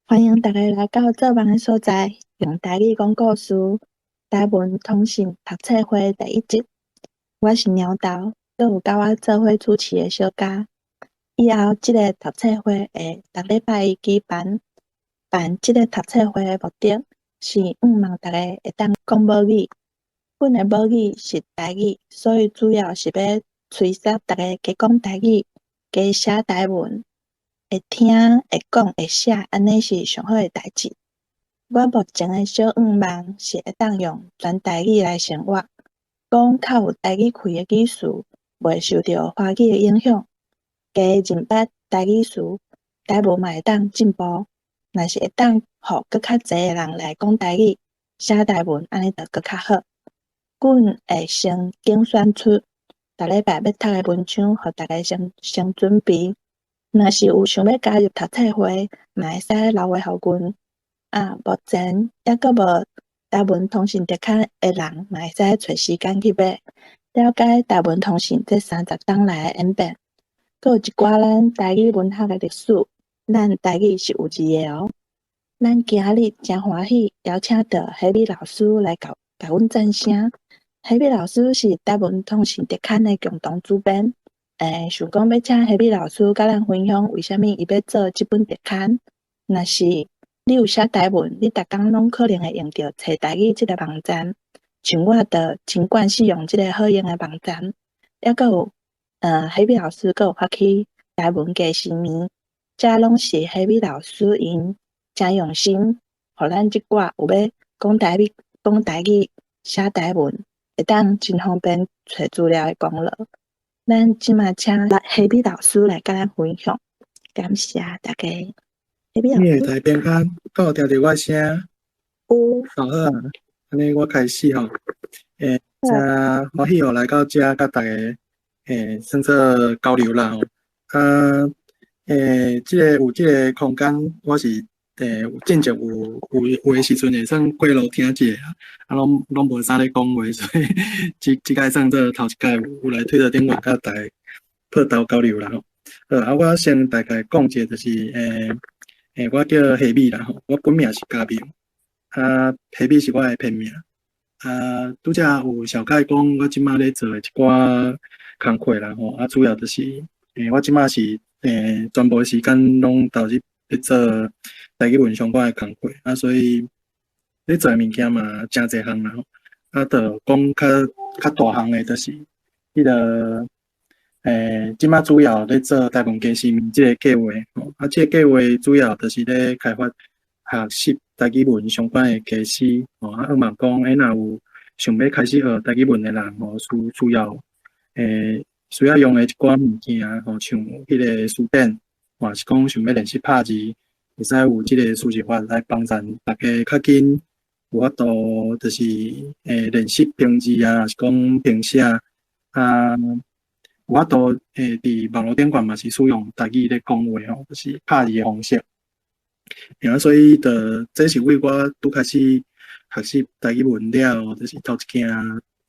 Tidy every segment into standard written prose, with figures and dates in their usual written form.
欢迎大家来到做梦的所在，用台语讲故事。台文通信读册会第一集，我是鸟豆，佮有甲我做伙主持的小嘉。以后即个读册会会逐礼拜一举办。办即个读册会的目的是望大家会当讲母语。阮的母语是台语，所以主要是要催促大家加讲台语，加写台文。会听、会讲、会写，安尼是上好诶代志。我目前诶小愿望是会当用全台语来生活，讲较有台语气诶语词，袂受到华语诶影响。加认捌台语词，台文嘛会当进步。若是会当互搁较侪诶人来讲台语、写台文，安尼就搁较好。阮会先精选出逐礼拜要读诶文章，互大家先准备。若是有想要加入读册会，嘛会使留话互阮。目前抑阁无台文通信特刊诶人，嘛会使找时间去买，了解台文通信这30档来诶演变。阁有一寡咱台语文学诶历史，咱台语是有字诶哦。咱今日真欢喜邀请到海美老师来甲阮赞声。海美老师是台文通信特刊诶共同主编。想讲要请海美老师甲咱分享为虾米伊要做即本特刊。若是你有写台文，你逐工拢可能会用到找台语即个网站，像我就真惯使用即个好用诶网站。抑阁有海美老师阁有发起台文假时眠，这拢是海美老师因真用心，互咱即寡有要讲台语、写台文，会当真方便找资料诶功能。咱即马请海美老师来甲咱分享，感谢大家。海美老你的师，台边间有听到我声？有好啊，安尼我开始吼。真好欢喜来到遮，甲大家算做交流啦吼。啊，有即个空间，我是有真正有诶时阵会算过路听者啊，拢无啥咧讲话，所以即摆算做头一摆有来推特顶外甲大家破头交流啦吼。我先大概讲者就是我叫夏米啦吼，我本名是嘉明，夏米是我的片名。拄则有小概讲，我即马咧做的一寡工课啦吼，主要就是我即马是全部时间拢投入咧做台语文相关的工课，所以咧做的物件嘛真侪项啦吼，就讲较大项的，就是迄个。即马主要咧做台湾家市民即个计划吼，即个计划主要就是咧开发学习台语文相关的家师吼，希望讲若有想要开始学台语文的人吼，需要用的一寡物件吼，像迄个书本，或是讲想要练习拍字，会使有即个输入法来帮助大家较紧有法度，就是练习拼字啊，还是讲拼写有法度伫网络顶管嘛是使用台语咧讲话吼，就是拍字的方式。所以这是为我拄开始学习台语文了，就是头一件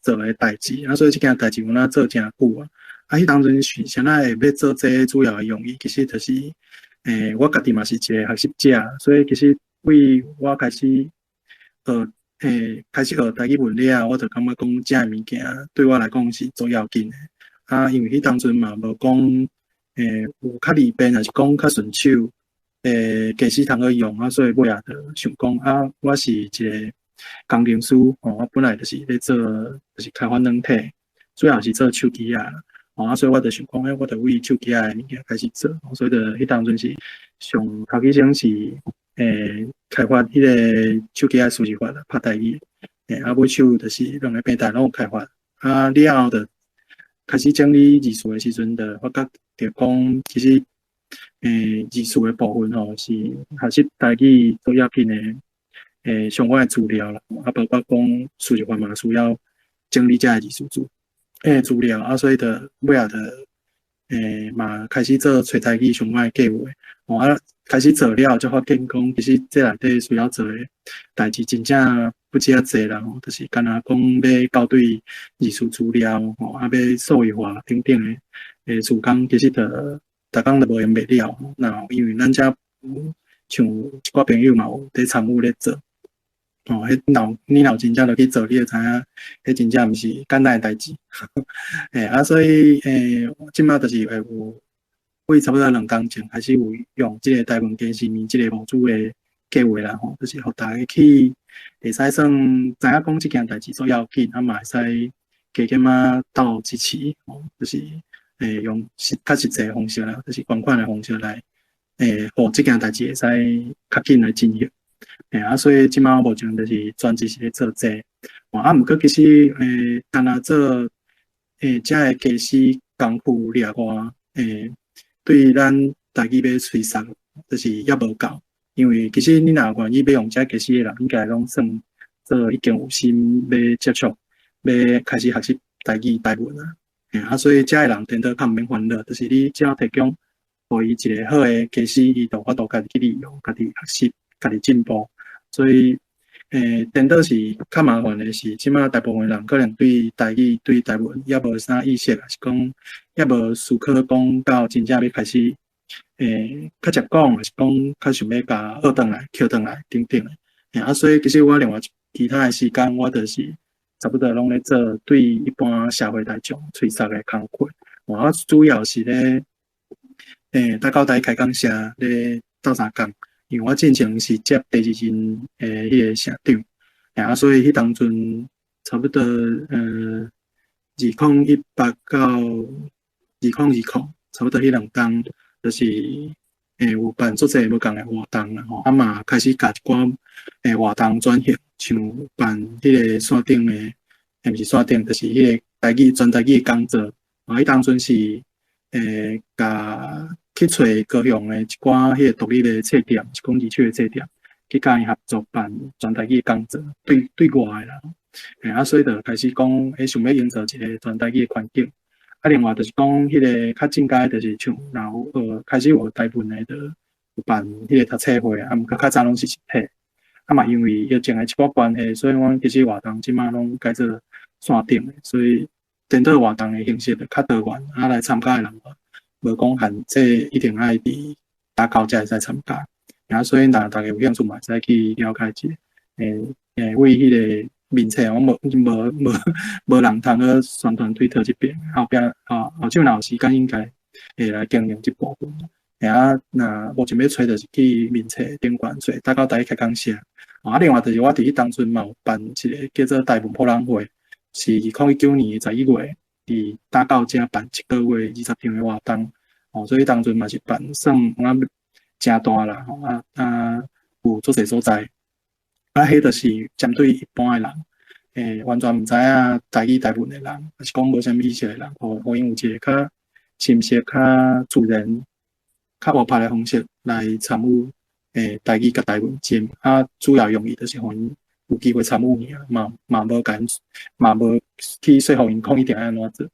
做的代志。所以即件代志我做诚久啊。迄当阵是啥会要做这主要的用意，其实就是我家己嘛是一个学习者，所以其实为我开始开始学台语文了，我就感觉讲这物件对我来讲是最要紧的。因为迄当阵嘛无讲有较利便，还是讲较顺手。假使通去用所以尾就想讲我是一个工程师我本来就是咧做，就是开发软体，主要是做手机所以我就想讲，我就为手机的物件开始做，所以就迄当阵是上头几种是开发迄个手机的输入法拍台语，尾手就是两个平台拢有开发，了后就开始整理字数的时阵，就发觉着讲其实。字数的部分是学习台语最要紧的相关的资料啦，包括讲输入法嘛需要整理这个字数资料所以就尾仔就嘛开始做找台语相关的计划开始做了就发现讲其实这内底需要做的代志真正不止侪啦就是干那讲要校对字数资料要数位化等等的事工其实就逐工都无用袂了，因为咱遮像一寡朋友嘛有伫参与咧做，你若真正落去做，你就知影，迄真正毋是简单诶代志。所以即马就是会有，为差不多2工前开始有用即个台湾家是面即个模组诶计划啦吼，就是互大家去会使算知影讲即件代志做要紧，嘛会使加减斗支持吼，就是用较实际诶方式啦，就是捐款诶方式来互即件代志会使较紧来进行。所以即马目前就是专职是咧做这个，毋过其实单那做遮个家私功夫了外，对咱家己要吹送，就是抑无够。因为其实你若愿意要用遮家私诶人，应该拢算做已经有心要接触，要开始学习台语台文啊。所以遮个人真的较毋免烦恼，就是你只要提供互伊一个好诶家私，伊就法度家己去利用，家己学习，家己进步。所以，颠倒是较麻烦的是，即马大部分人可能对台语、对台文也无啥意识，还是讲也无思考讲到真正要开始，较接讲，还是讲较想要甲学转来、捡转来等等的。所以其实我另外其他的时间，我就是差不多拢咧做对一般社会大众催促的工作。我主要是咧，大到台开讲社咧斗相共。因为我之前是接第2任迄个社长，所以迄当阵差不多2018到2020，差不多迄2工，就是有办做者无共的活动啦吼，嘛开始甲一寡活动转型，像办迄个线顶的，毋是线顶，就是迄个台语全台语讲座，迄当阵是甲去找高雄的一寡迄个独立的册店，是讲二手的册店，去甲因合作办全台语讲座，对外的啦。所以就开始讲，想要营造一个全台语的环境。另外就是讲，迄个较正界就是像，然后开始有台文的，就有办迄个读册会，毋过较早拢是实体。嘛因为疫情的一寡关系，所以阮其实活动即马拢改做线顶的，所以颠倒活动的形式就较多元，来参加的人无讲限制一定爱伫打高才会使参加，所以若大家有兴趣嘛，会使去了解一下。为迄个面册，我无人通去宣传推特这边，后壁后手若有时间应该会来经营这部分。那目前要找就是去面册顶悬找，大到台开讲社。另外就是我伫迄当阵嘛有办一个叫做台文博览会，是2019年11月。伫大到遮办1个月20场的活动，所以当阵嘛是办算真大啦，有做侪所在，迄就是针对一般的人，完全毋知影台语台文的人，还是讲无啥物意识的人，互因有一个较深识、较自然、较活泼的方式来参与台语甲台文节，主要用意就是互因有机会参与尔，嘛无去说服因讲一定安怎做，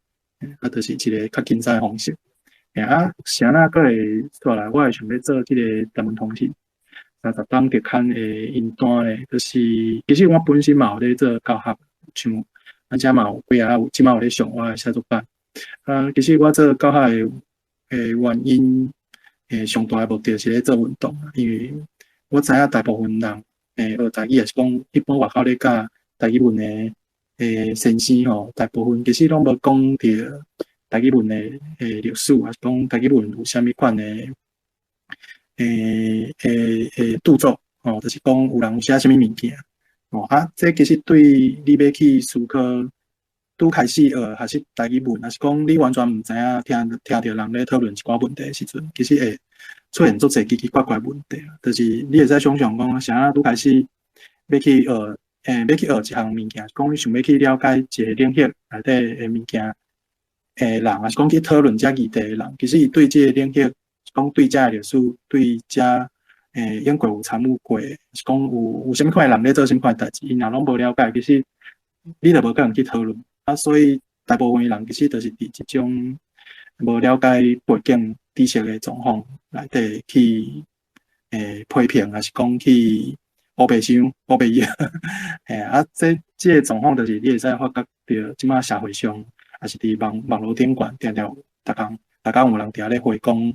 就是一个较轻松的方式。啥那个会出来，我会想要做这个台文通信，30档月刊的云端的，就是其实我本身嘛有咧做教学，像遮嘛有几啊，即嘛有咧上我的写作班。其实我做教学的原因，上大的目的是咧做运动，因为我知影大部分人。学台语也是讲，一般外口咧教台语文的先生吼，大部分其实拢无讲着台语文的历史，还是讲台语文有啥物款的著作吼，就是讲有人有写啥物物件这其实对你要去思考，拄开始学还是台语文，还是讲你完全毋知影听着人咧讨论一寡问题的时阵，其实会出现足侪奇奇怪怪问题就是你会使想象讲，啥拄开始要去学，要去学一项物件，讲你想要去了解一个领域内底的物件，人，还是讲去讨论遮议题的人，其实伊对这个领域，讲对遮历史，对遮英国有参与过，是讲有啥物款的人咧做啥物款的代志，伊若拢无了解，其实你就无可能去讨论。所以大部分的人其实就是伫一种无了解背景知识的状况内底去批评，还是讲去乌白想、乌白样这个状况就是你会使发觉到即马社会上，还是伫网络顶悬，定定大家有人伫遐咧回讲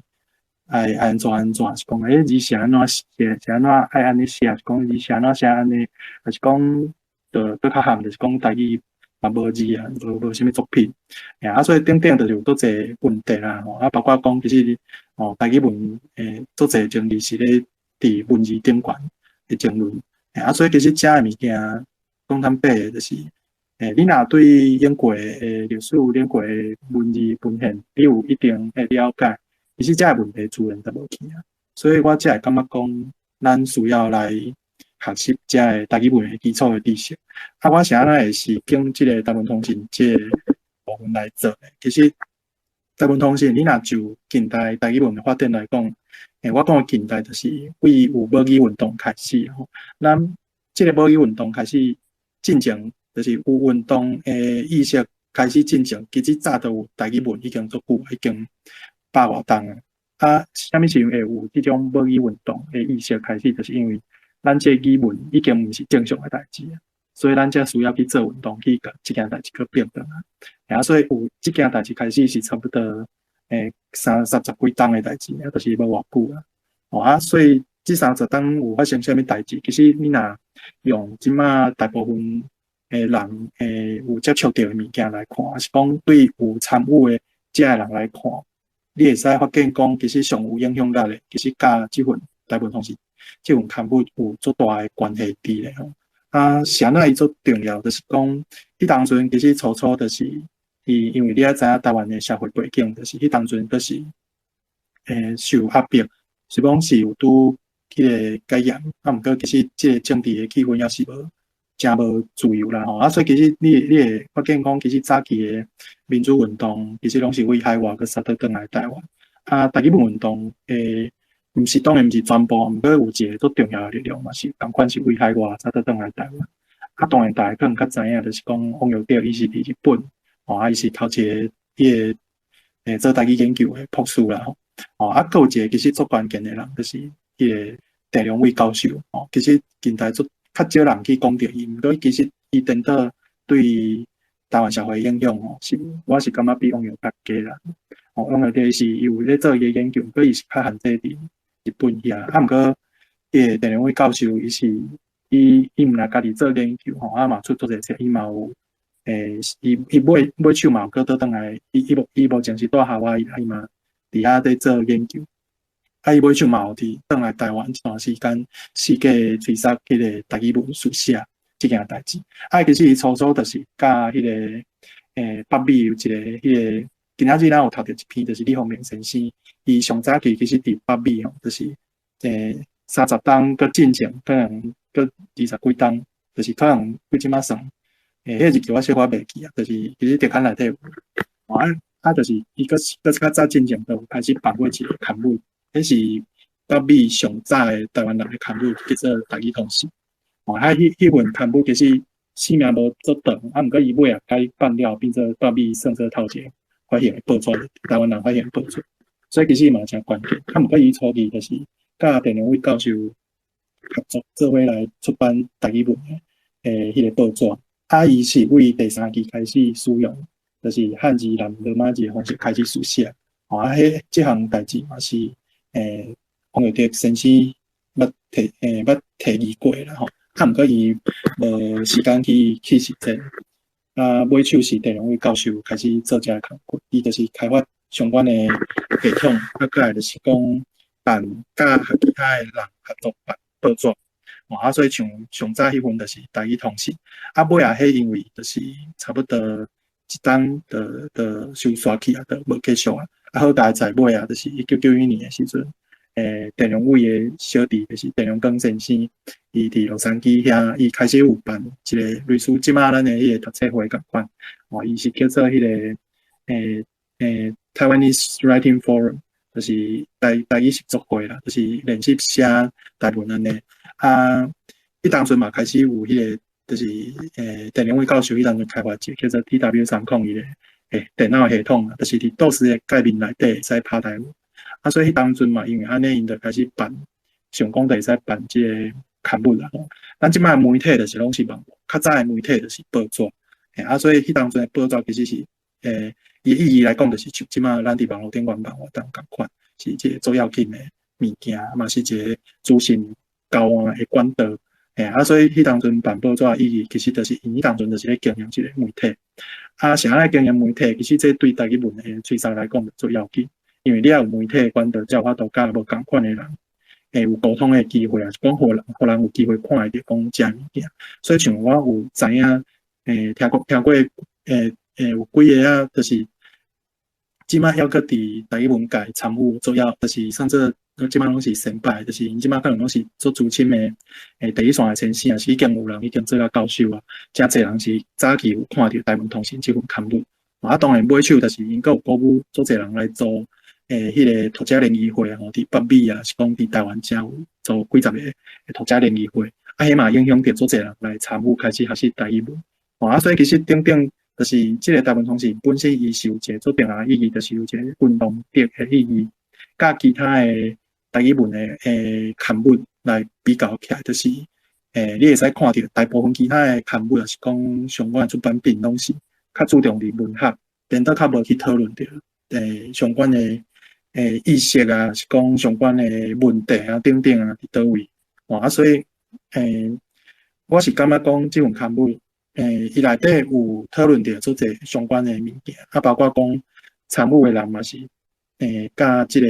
爱安怎，是讲字是安怎写，是安怎爱安尼写，是讲字是安怎写安尼，还是讲搁较含，就是讲台语嘛无字啊，无啥物作品，所以等就是有足侪问题啦，包括讲其实台语文足侪争议是咧伫文字顶悬的争论，所以其实遮的物件讲坦白就是。你若对英国的历史、英国的文字文献，你有一定的了解，其实这个问题自然就无去啊。所以我才会感觉讲，咱需要来学习这个台语文的基础的知识。我是安怎会是经这个台湾通信这个部分来做的。其实台湾通信，你若就近代台语文的发展来讲，我讲的近代就是为有母语运动开始吼，咱这个母语运动开始进程。就是有运动诶意识开始进程，其实早都有台语文已经足久，已经100外档啊。啥物时阵会有这种母语运动诶意识开始，就是因为咱这语文已经毋是正常诶代志啊，所以咱才需要去做运动，去甲这件代志去变动啊。所以有这件代志开始是差不多30几档诶代志，就是无偌久啊。所以这30档有发生啥物代志，其实你若用即马大部分。人有接触到的物件来看，是讲对有参与的这个人来看，你会使发现讲，其实上有影响力的，其实甲这份台湾通信这份刊物有足大的关系伫咧吼。是安怎伊足重要，就是讲，迄当阵其实初就是因为你也知影台湾的社会背景，就是迄当阵就是受压迫，是讲是有拄迄个戒严，毋过其实这个政治的气氛也是无。真无自由啦吼，所以其实你会发现讲，其实早期的民主运动其实拢是为海外去杀倒转来台湾。台语文运动毋是当然毋是全部，毋过有一个足重要的力量嘛，是同款是为海外杀倒转来台湾。当然大家可能较知影，就是讲王耀德伊是伫日本，伊是头一个迄个做台语研究的博士啦吼。佫有一个其实足关键的人，就是迄个陈良伟教授。其实近代足。较少人去讲到伊，毋过其实伊真的对台湾社会影响我是感觉比王耀德低啦。王耀德是有咧做伊个研究，不过伊是较限制伫日本遐。毋过迄个陈良伟教授，伊毋若家己做研究嘛出足侪册，伊嘛有伊尾手嘛有搁倒转来，伊目前是住夏威夷，伊嘛伫遐在做研究。伊尾手嘛有伫转来台湾一段时间，世界追杀迄个台语文书写即件代志。其实伊初就是甲迄个北美有一个迄个，今仔日咱有读到一篇，就是李凤明先生，伊上早期其实伫北美就是30档搁进前，可能搁20几档，就是可能佢即马算迄个日期我小可袂记啊，就是其实伫刊内底有就是伊搁较早进前就开始办过一个刊物。迄是北美上早的台湾人的刊物，叫做台语通信。迄份刊物其实生命无足长，毋过伊尾啊改办了，变做北美算做头一个发现的报纸，台湾人发现的报纸。所以其实嘛真关键。毋过伊初期就是甲陈良伟教授合作做伙来出版台语文的迄个报纸。伊是为第3期开始使用，就是汉字南罗马字的方式开始书写。即项代志嘛是。王耀德先生捌提议过啦吼，毋过伊无时间去实践。尾手是陈良伟教授开始做这个工作，伊就是开发相关的系统，再来就是讲甲其他的人合作办报纸。所以上早迄份就是台语通信，尾啊迄因为就是差不多一档的收煞去就无继续啊。好大在尾啊，就是1991年的时阵，陈良伟的小弟就是陈良光先生，伊伫洛杉矶遐，伊开始有办一个类似即马咱的迄个读册会共款，伊是叫做迄个Taiwanese Writing Forum， 就是台语习作会啦，就是练习写台文安尼。伊当阵嘛开始有迄个，就是陈良伟教授伊当阵开发一个叫做 TW301的。电脑系统就是伫倒时的界面内底会使拍台文，所以迄当阵嘛，因为安尼，因就开始办，上讲就会使办即个刊物啦。咱即摆媒体就是拢是网络，较早的媒体就是报纸，所以迄当阵的报纸其实是伊意义来讲，就是像即摆咱伫网络顶原版活动共款，是一个最要紧的物件，嘛是一个资讯交换的管道。所以迄当阵办报纸的意义，其实就是因迄当阵就是咧经营一个媒体。啥来经营媒体，其实这对台语文的吹哨来讲就最要紧，因为你要有媒体的管道，才有法度甲无共款的人，有沟通的机会啊，是讲互人有机会看会着讲遮物件。所以像我有知影，听过，有几个啊，就是即摆还搁伫台语文界参与主要，就是甚至即摆拢是先辈，就是因即摆可能拢是做资深的，第一线的前线，是已经有人已经做到教授啊，真侪人是早期有看到台湾通信即份刊物。当然买手就是因搁有鼓舞做侪人来做，迄个读者联谊会吼，伫北美啊，是讲伫台湾才有做几十个读者联谊会，迄嘛影响着做侪人来参与开始学习台语文。所以其实顶就是即个台湾通信本身伊是有一个做重要意义，就是有一个运动的意义，甲其他的台语文的刊物来比较起来，就是你会使看到大部分其他的刊物，也是讲相关的出版品拢是较注重伫文学，变得较无去讨论着相关的意识啊，是讲相关的问题啊等等啊伫倒位。所以我是感觉讲即份刊物。伊内底有讨论着做侪相关的物件，包括讲参与的人嘛是，甲即个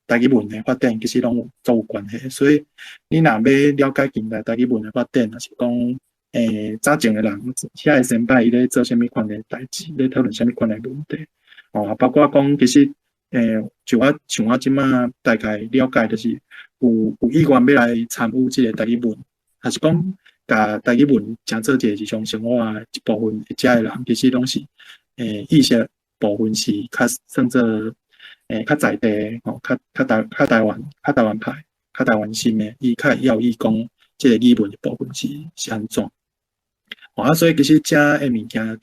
台语文的发展其实拢有做有关系。所以你若要了解近代台语文的发展，也是讲，早前的人，遐个先辈伊咧做啥物款的代志，咧讨论啥物款的问题，包括讲其实，像我即马大概了解，就是有意愿要来参与即个台语文，还是讲。甲台语文诚做一个日常生活的一部分，遮个人其实拢是意识部分是较算做较在地吼，较台湾派、较台湾心的，伊较要伊讲即个语文的部分是安怎？所以其实遮个物件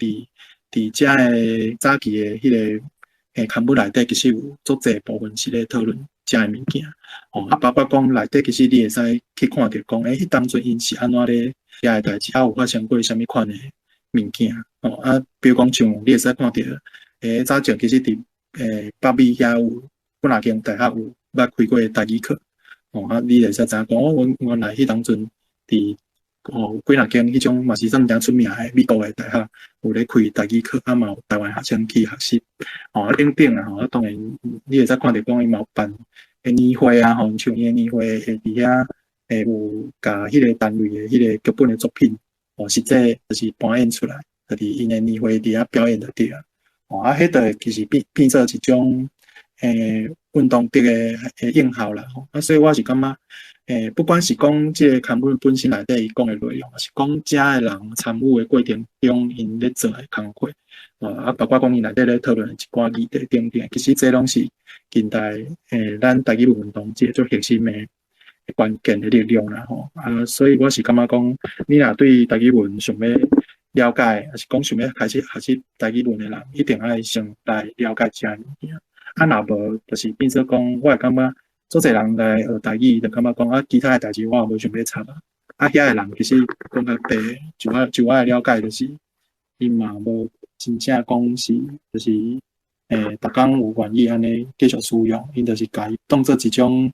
伫遮个早期的迄个刊物内底，其实有足侪部分是咧讨论遮个物件。包括讲内底，其实你会使去看到讲，迄当阵因是安怎咧遐个代志，有发生过啥物款的物件。比如讲像你会使看到，早前其实伫北美遐有本来间大学有捌开过台语课。你会使知影讲，原来迄当阵伫几若间迄种嘛是算诚出名的美国的大学有咧开台语课，嘛有台湾学生去学习。等等啊，当然你会使看到讲伊嘛有办。年会啊，像伊年会伫遐有甲迄个单位的迄个剧本的作品，实际就是搬演出来，就是因的年会伫遐表演就对啊。迄个其实变做一种运动的应效啦。所以我是感觉不管是讲即个刊物本身内底伊讲的内容，还是讲遮个人参与的过程中因咧做的工作。包括讲伊内底咧讨论一寡议题等等，其实这拢是近代咱台语文运动即最核心的关键的力量啦吼。所以我是感觉讲，你若对台语文想要了解，还是讲想要开始学习台语文的人，一定爱先来了解遮物件。若无就是变做讲，我会感觉做侪人来学台语，就感觉讲其他的代志我也无想要插啊。遐个人其实讲较白，就我的了解就是，因嘛无。真正讲是，就是逐工有愿意安尼继续使用，因就是家己当做一种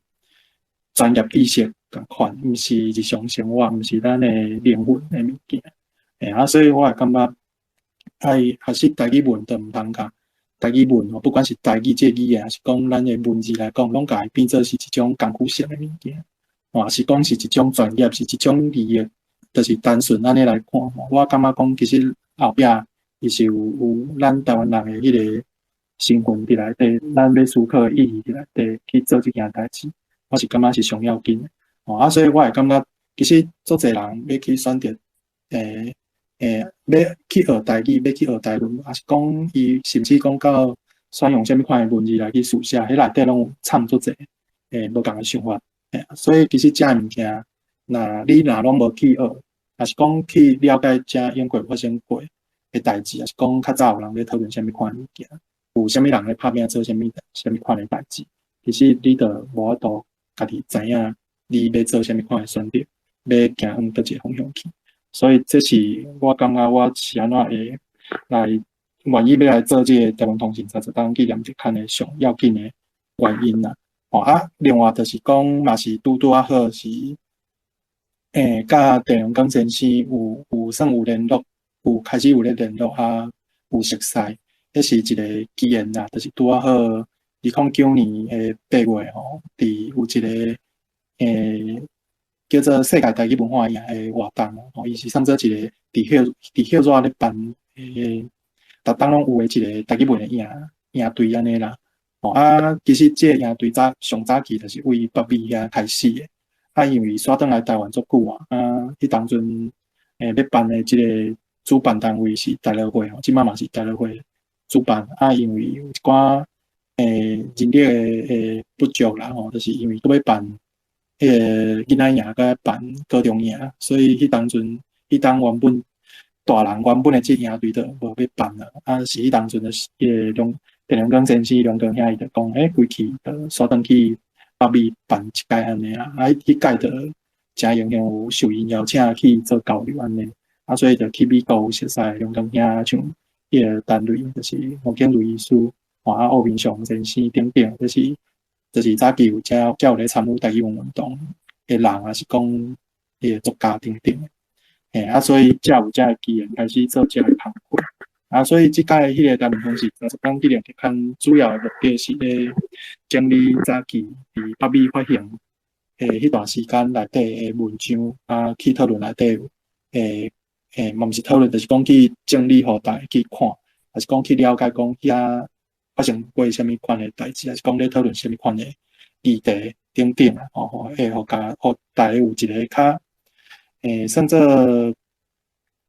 专业意识共款，毋是日常生活，毋是咱的灵魂的物件。所以我会感觉，爱学习台语文都毋通讲台语文不管是台语这语言，还是讲咱的文字来讲，拢家己变做是一种工具性的物件，是讲是一种专业，是一种利益，就是单纯安尼来看。我感觉讲，其实后壁。伊是有咱台湾人的迄个身份伫内底，咱要思考的意义伫内底去做这件代志，我是感觉是上要紧的。所以我会感觉，其实足侪人要去选择，要去学台语，要去学台文，还是讲伊甚至讲到选用啥物款的文字来去书写，迄内底拢有掺足侪无共的想法。所以其实遮物件，你拢无去学，还是讲去了解遮英国发生过的代志，也是讲较早有人咧讨论啥物款物件，有啥物人咧拍拼做啥物款的代志，其实你就无法度家己知影你要做啥物款的选择，要行往倒一个方向去。所以这是我感觉我是安怎会来愿意要来做这个台湾通信30档纪念日刊的上要紧的原因啦。另外就是讲嘛是拄啊好是，甲郑荣光先生算有联络，开始有咧联络有熟悉，迄是一个机缘啦，就是拄啊好2009年8月伫有一个叫做世界台语文化营的活动伊是算做一个伫校热咧办逐档拢有诶一个台语文的营队安尼啦。其实这个营队上早期就是为北美遐开始的，因为刷转来台湾足久迄当阵要办的即个主办单位是台乐会即摆嘛是台乐会主办因为有一寡人力的不足啦就是因为要办迄个囡仔营甲办高中营，所以迄当原本大人原本的即营队都无要办了是迄当阵的郑良光先生梁光兄伊就讲，规气就刷转去北美办一届安尼啦，迄届就真荣幸有受因邀请去做交流安尼，所以就去美国熟悉梁光兄像迄个单位，就是吴景如医师，欧明祥先生等等，就是早期有有咧参与台语文运动的人，还是讲迄个作家等等，所以才有个机缘开始做这个工作。所以即届迄个台湾通信就是讲迄个特刊主要的目的是咧整理早期伫北美发行迄段时间内底的文章去讨论内底嘛毋是讨论，就是讲去整理互大家去看，还是讲去了解讲遐发生过啥物款的代志，还是讲咧讨论啥物款的议题等等会互大家有一个较算做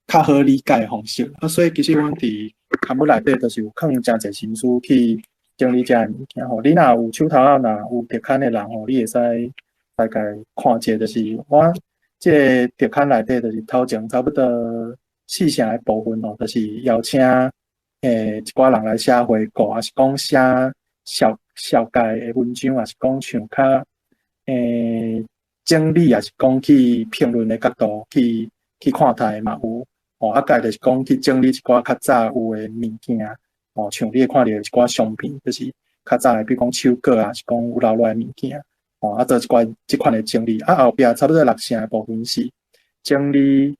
较好理解的方式所以其实阮伫刊物内底就是有放真侪心思去整理遮个物件你若有手头若有特刊的人你会使大概看者，就是我即个特刊内底就是头前差不多4成的部分就是邀请一寡人来写回顾，还是讲写小概的文章，还是讲像较整理，还是讲去评论的角度去看待嘛有。甲就是讲去整理一寡较早有诶物件，像你会看到一寡相片，就是较早诶，比如讲手稿是讲有留落诶物件，做即款诶整理。后壁差不多6成诶部分是整理，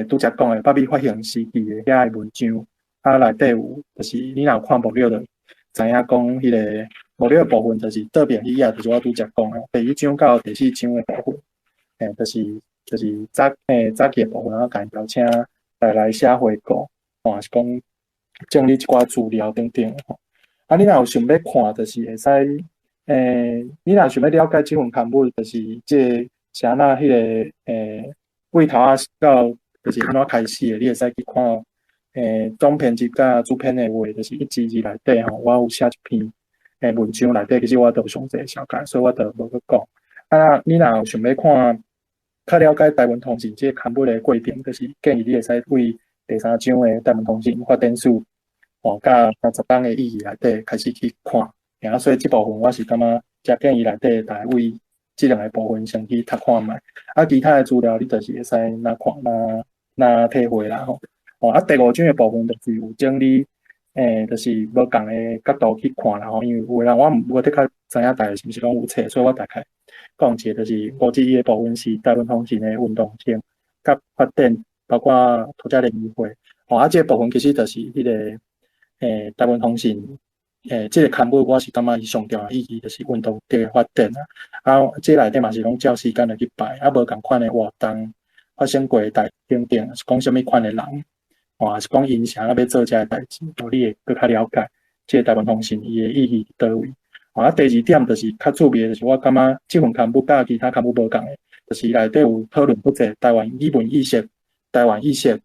拄则讲诶北美发行时期诶遐诶文章，内底有就是你若有看目录就知影讲迄个目录诶部分就是倒边迄页，就是我拄则讲诶第1章到第4章诶部分，就是早期诶部分甲因邀请。来写回顾，还是讲整理一寡资料等等你若有想要看，就是会使你若想要了解这份刊物，就是即是安那迄个为头到就是安怎开始的，你会使去看总编辑甲主编的话，就是1至2内底我有写一篇文章内底，其实我都有详细了解，所以我就无去讲你若有想要看。较了解台湾通信即个刊物的过程，就是建议你会使为第3章的台湾通信发展史甲10档的意义内底开始去看，所以即部分我是感觉遮建议内底大家为即2个部分先去读看卖，其他的资料你就是会使哪看哪体会啦第5章的部分就是有整理就是无共的角度去看啦因为有的人我无的确知影大家是毋是拢有册，所以我大概。讲一个就是5之1的部分是台湾通信的运动性甲发展，包括土家联谊会。这个部分其实就是迄个台湾通信这个刊物，我是感觉伊上重要的意义就是运动的发展这内底嘛是拢照时间来去排，无共款的活动发生过的代等等，是讲什么款的人是讲因啥要做这个代志，你会更较了解这个台湾通信伊的意义伫倒位。第2点就是较趣味的，就是我感觉这份刊物甲其他刊物无共的，就是内底有讨论不侪台湾语文意识、台湾意识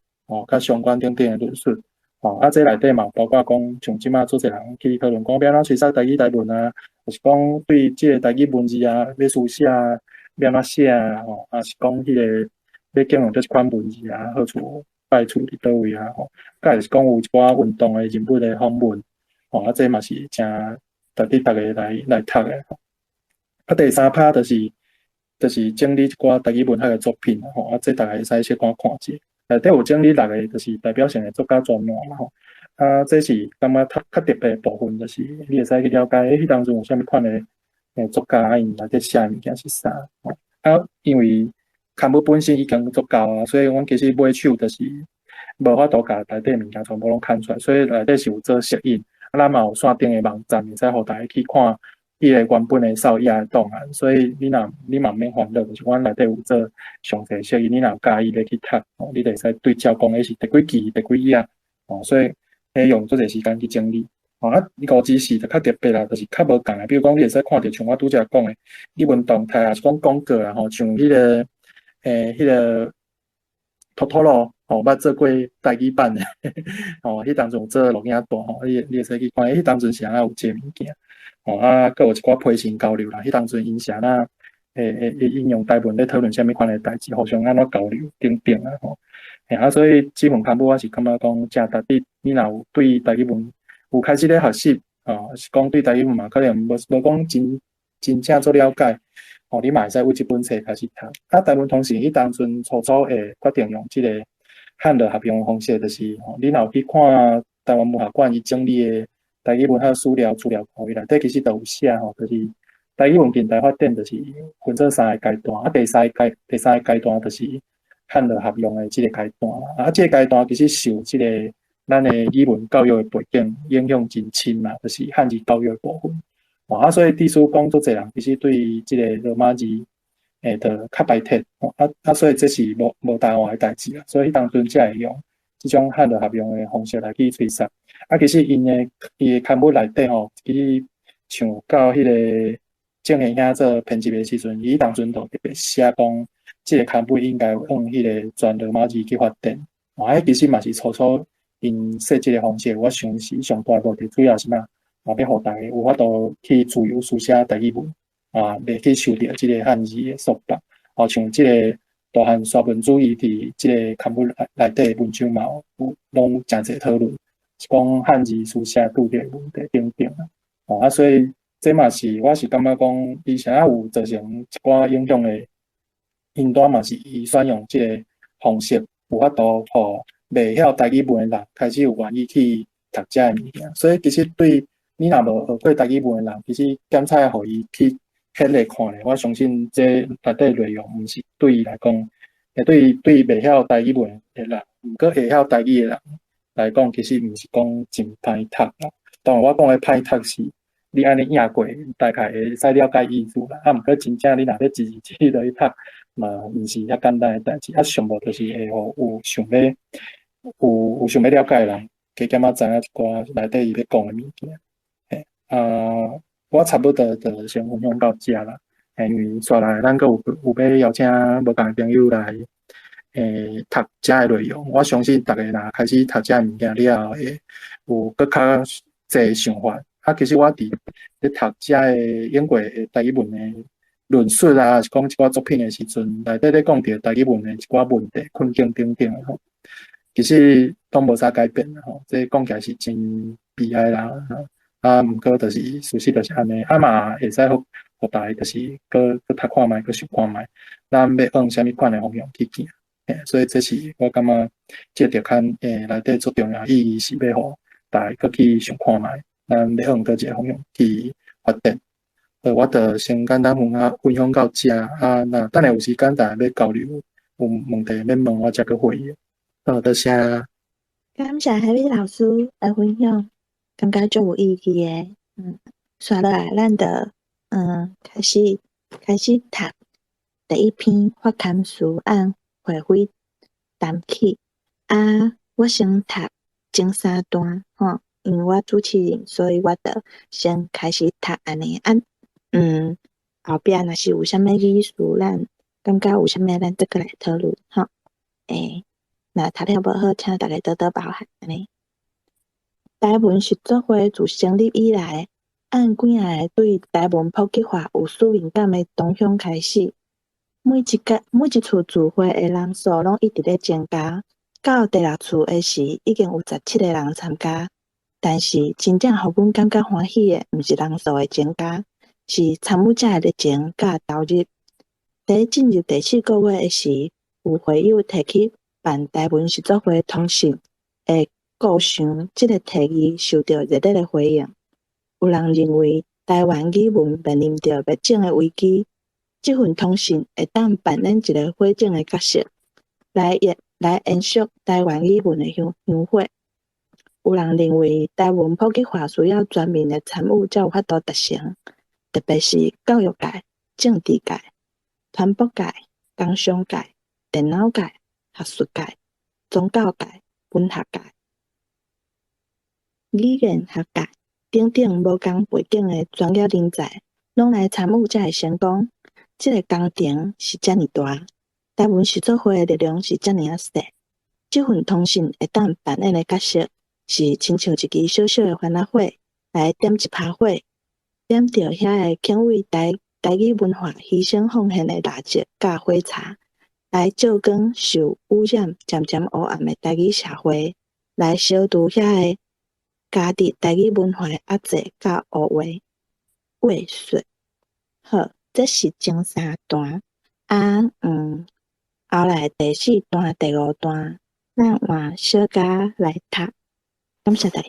甲相关等等的论述这内底嘛包括讲像即马做侪人去讨论讲要安怎吹吹台语台文或是讲对即个台语文字要书写要安怎写还是讲迄个要形容这一款文字好处坏处伫倒位甲是讲有一寡运动的人物的访问这嘛是真。值得大家来读的第3趴就是整理一寡台语文学的作品这大家会使小可看者。内底有整理6个就是代表性的作家专栏这是感觉较特别的部分，就是你会使去了解迄当中有啥物款的作家因内底写物件是啥。因为刊物本身已经足够啊，所以阮其实买手就是无法度甲内底物件全部拢刊出来，所以内底是有做摄影。咱嘛有线顶的网站，会使互大家去看伊个原本的扫野的档案。所以你嘛毋免烦恼，就是阮内底有做详细摄影，你若有介意咧去读，你就会使对照讲，迄是第几期、第几页，所以用足侪时间去整理。五指示就较特别啦，就是较无共的。比如讲，你会使看到像我拄则讲的，英文动态啊，是讲广告啦，像迄个迄个托托罗，捌做过台语版的，迄当阵有做录影带，你会使去看，迄当阵是安有这物件，佮有一寡批信交流啦，迄当阵因是安会应用台文咧讨论啥物款的代志，互相安怎交流等等啊，所以这份刊物我是感觉讲正值得，你若有对台语文有开始咧学习，是讲对台语文嘛，可能无讲真正做了解，你嘛会使为这本册开始读。台湾通信伊当阵初会决定用这个汉语合用的方式，就是你若有去看台湾文学馆伊整理的台语文学资料库，伊内底其实都有写就是台语文近代发展就是分做3个阶段，第三个阶段就是汉语合用的这个阶段，这个阶段其实受这个咱的语文教育的背景影响真深嘛，就是汉字教育的部分。所以历史讲足侪人其实对这个罗马字就较排斥，所以这是无台湾的代志啦。所以当阵才会用这种汉语合用的方式来去推测。其实伊的刊物内底其实像到迄个郑贤兄做编辑的时阵，伊当阵就特别写讲，这个刊物应该用迄个全罗马字去发展。其实嘛是初因设计的方式，我想是上大目的主要是嘛，要互大家有法度去自由书写台语文，袂去受到即个汉字的束缚。像即个大汉刷文主义伫即个刊物内底文章嘛，拢真侪讨论，是讲汉字书写拄着问题等等所以这嘛是我是感觉讲，伊啥有造成一寡影响的因端嘛，是伊选用即个方式，有法度互袂晓台语文的人开始有愿意去读这的物件，所以其实对你若无学过台语文的人，其实检查互伊去翕来看咧，我相信这内底内容毋是对伊来讲，对袂晓台语文的人，毋过会晓台语的人来讲，其实毋是讲真歹读啦。当然我讲的歹读是，你安尼译过，大概会使了解意思啦。毋过真正你若要字字落去读，嘛毋是遐简单的代志。上无就是会互有想要了解的人，加减知影一寡内底伊咧讲的物件。我差不多就先分享到遮啦。因为接下来咱阁有要邀请无共的朋友来读遮的内容。我相信大家若开始读遮物件了后，会有搁较侪想法。其实我伫咧读遮的英国的台语文的论述啊，是讲一寡作品的时阵，内底咧讲到台语文的一寡问题、困境等等其实都无啥改变这讲起来是真悲哀啦毋过就是事实就是安尼，嘛会使互大家就是搁读看觅，搁想看觅，咱要往啥物款的方向去行。所以这是我感觉这条刊内底最重要意义是要互大家搁去想看觅，咱要往倒一个方向去发展。我就先简单分享到遮那等下有时间大家要交流，有问题要问我才搁回应。多谢。感谢海伟老师的分享，感觉足有意义的。刷落来，咱就开始读第一篇发刊书按回归谈起。我先读前3段因为我主持人，所以我就先开始读安尼后壁若是有啥物意思，咱感觉有啥物咱再过来讨论若读了无好，请大家多多包涵安尼。台文实作会自成立以来，按几个对台文普及化有使命感的动向开始，每一次聚会的人数拢一直咧增加，到第6次的时已经有17个人参加。但是真正互阮感觉欢喜的，毋是人数的增加，是参与者的热情甲投入。在进入第4个月的时，有会友提起办台文实作会通信的构想，这个提议受到热烈的回应。有人认为台湾语文面临着灭种的危机，这份通信会当扮演一个火种的角色，来延续台湾语文的香火。有人认为台文普及化需要全面的参与才有法度达成，特别是教育界、政治界、传播界、工商界、电脑界、学术界、宗教界、文学界、语言学界等等无同背景的专业人才，拢来参与才会成功。这个工程是遮尔大，台湾实作会的力量是遮尔啊细。这份通信会当扮演的角色，是亲像一支小小的番仔火，来点一拍火，点着遐个肯为台语文化牺牲奉献的蜡烛甲火柴，来照光受污染渐渐黑暗的台语社会，来消除遐个家己台语文化的压制甲污秽畏缩。好，这是前三段。后来第四段、第五段，咱换小佳来读。感谢大家。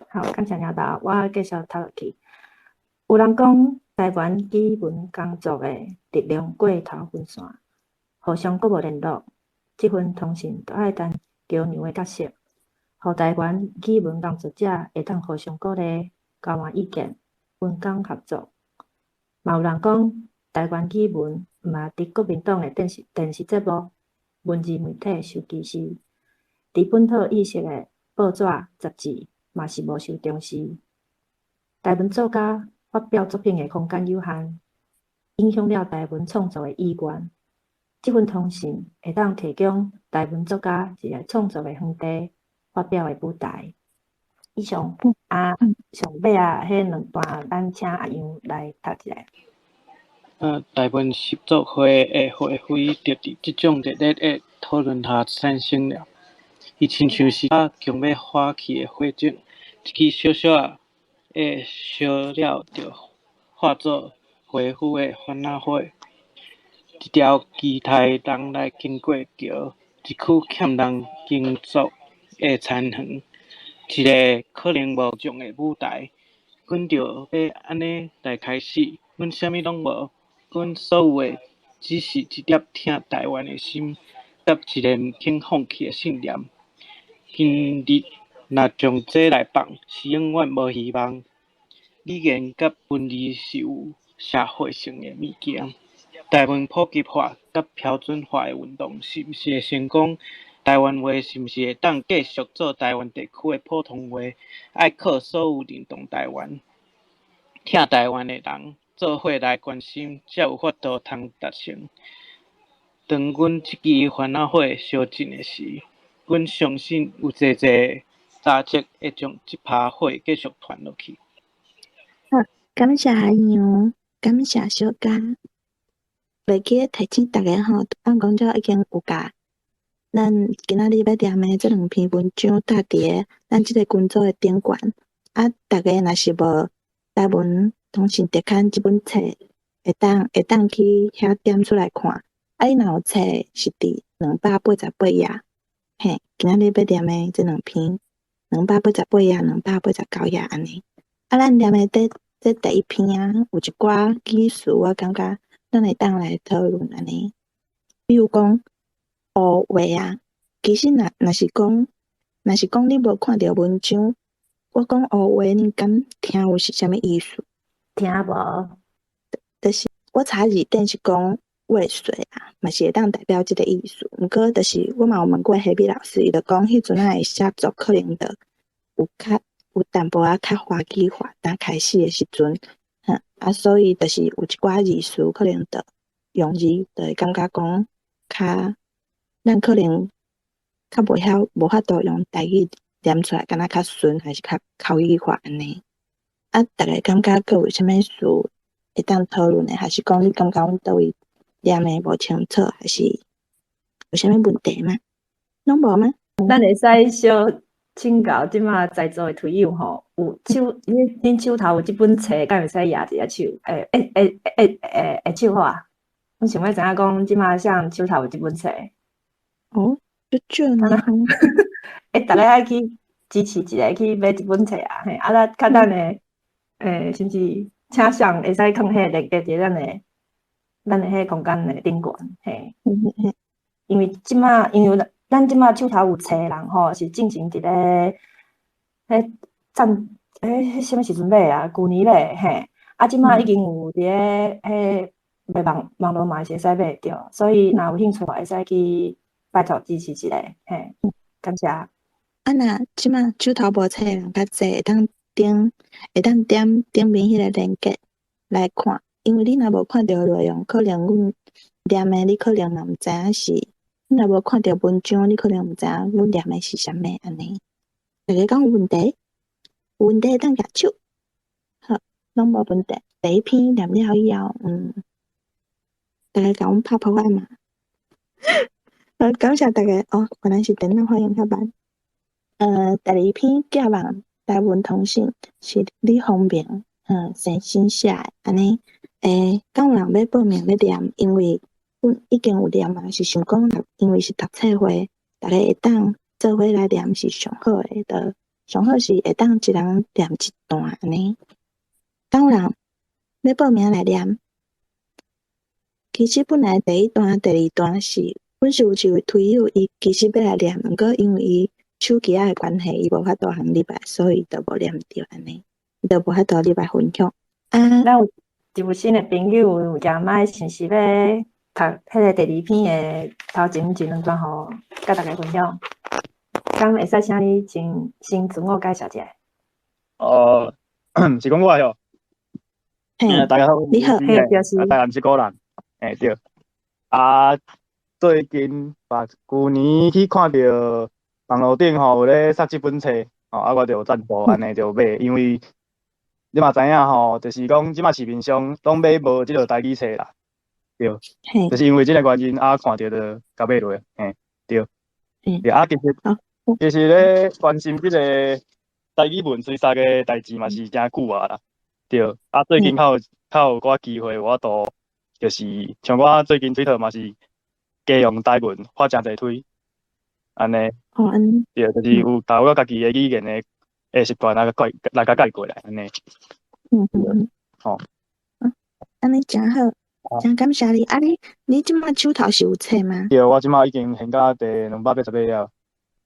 好，感谢领导，我继续读落去。有人讲，台湾语文工作的力量过头分散，互相阁无联络。这份通信就爱担桥梁的角色，互台湾语文工作者会当互相鼓励、交换意见、分工合作。嘛有人讲，台湾语文嘛伫国民党的电视节目、文字媒体受歧视，伫本土意识的报纸、杂志嘛是无受重视。台文作家发表作品的空间有限，影响了台文创作的意愿。这份通信会当提供台文作家一个创作的园地、发表的舞台。以上上尾迄两段，咱请阿杨来读一下。台湾实作会的会徽，就伫即种热烈的讨论下产生了。伊亲像是强要发起的火种，一支小小的烧了，就化作恢复的番仔火。一条期待人来经过桥，一区欠人耕作的田园，一个可能无种的舞台。阮着要安尼来开始，阮啥物拢无，阮所有的只是一粒疼台湾的心，甲一个毋肯放弃的信念。今日若将这来放，是永远无希望。语言甲文字是有社会性的物件。台湾普及化甲标准化的运动是毋是会成功？台湾话是毋是会当继续做台湾地区的普通话？爱靠所有认同台湾、疼台湾的人做伙来关心，才有法度通达成。当阮即支番仔火烧尽的时，阮相信有济杂质会将即拍火继续传落去。好，感谢阿杨，感谢小佳。袂记得提醒大家吼，按讲遮已经有甲咱今仔日要念的这两篇文章搭伫咱即个群组的顶悬。大家若是无台文通信特刊即本册，会当去遐点出来看。你若有册是伫288页，嘿，今仔日要念的这两篇288页、289页安尼。咱念的这第一篇有一寡句词，我感觉咱会当来讨论安尼。比如讲乌话其实若是讲你无看到文章，我讲乌话，你敢听有是啥物意思？听无？就是我查字典是讲渭水嘛是会当代表即个意思。毋过就是我嘛有问过黑笔老师，伊就讲迄阵的写作可能就有淡薄较花枝化，但开始的时阵，所以就是有一寡字词可能就用字就会感觉讲咱可能较无法度用台语念出来，敢若较顺还是较口语化安尼。大家感觉佫有啥物事会当讨论的，还是讲你感觉阮倒位念的无清楚，还是有啥物问题吗？拢无吗？咱会使小请教即马在座的推友吼，有恁手头有即本册，敢会使压一下手？会手好啊？我想要知影讲，即马像手头有即本册。哦，就这呢。大家爱去支持一下，去买即本册啊！嘿，咱较等咧，甚至请上会使放迄个链接伫咱的迄个空间的顶悬，嘿。因为咱即马手头有册人吼，是进行伫咧迄什么时阵买啊？旧年买嘿，即马已经有伫咧网络嘛是会使买着，所以若有兴趣会使去拜托支持一下，嘿，感谢。若即马手头无册人较济，会当点顶面迄个链接来看，因为你若无看着内容，可能阮念的你可能嘛毋知影是，你若无看着文章，你可能毋知影阮念的是啥物安尼。大家讲有问题？有问题当举手。好，拢无问题。第一篇念了以后，大家甲阮拍拍爱嘛。好，感谢大家。原来是电脑反应较慢。第二篇寄望台文通信是李宏明，先生写的安尼。敢有人要报名要念？因为阮已经有念嘛，是想讲，因为是读册会，大家会当做伙来念是上好诶。上好是会当一人念一段安尼。敢有人要报名来念？其实本来第一段、第二段是阮是有一位推友，伊其实要来念，毋过因为伊手机仔诶关系，伊无法度通入来，所以就无念着安尼，就无法度入来分享。咱有一位新诶朋友，也卖信息要读迄个第二篇诶头前一两段互甲大家分享。敢会使请你先自我介绍一下？是讲我哟。大家好，你好，大家毋是个人，对。最近旧年去看到网络顶吼有咧杀即本册，我就赞助安尼就买，因为你嘛知影吼，就是讲即马市面上拢买无即个台语册啦，对。就是因为即个原因看到就甲买落，对。其实咧关心即个台语文水杀个代志嘛是真久啊啦，对。最近较有寡机会，我都就是像我最近Twitter嘛是加用台文发诚侪推，安尼。对，就是有甲我家己的语言的习惯来甲改过来安尼。安尼真好，真感谢你。你即马手头是有册吗？对，我即马已经现到第280页了。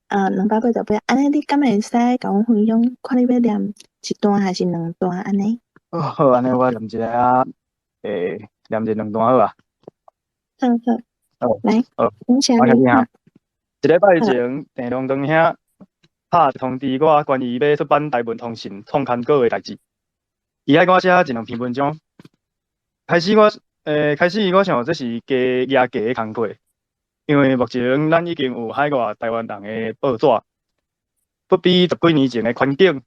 280页，安尼你敢会使甲阮分享，看你要念一段还是两段安尼？好，安尼我念一个念一两段好啊。好，来，感谢你。你。一礼拜前，郑龙堂兄拍通知我关于要出版台文通信创刊稿的代志。伊爱我写一两篇文章。开始我想这是加压价的工课，因为目前咱已经有海外台湾人的报纸，不比10几年前的环境。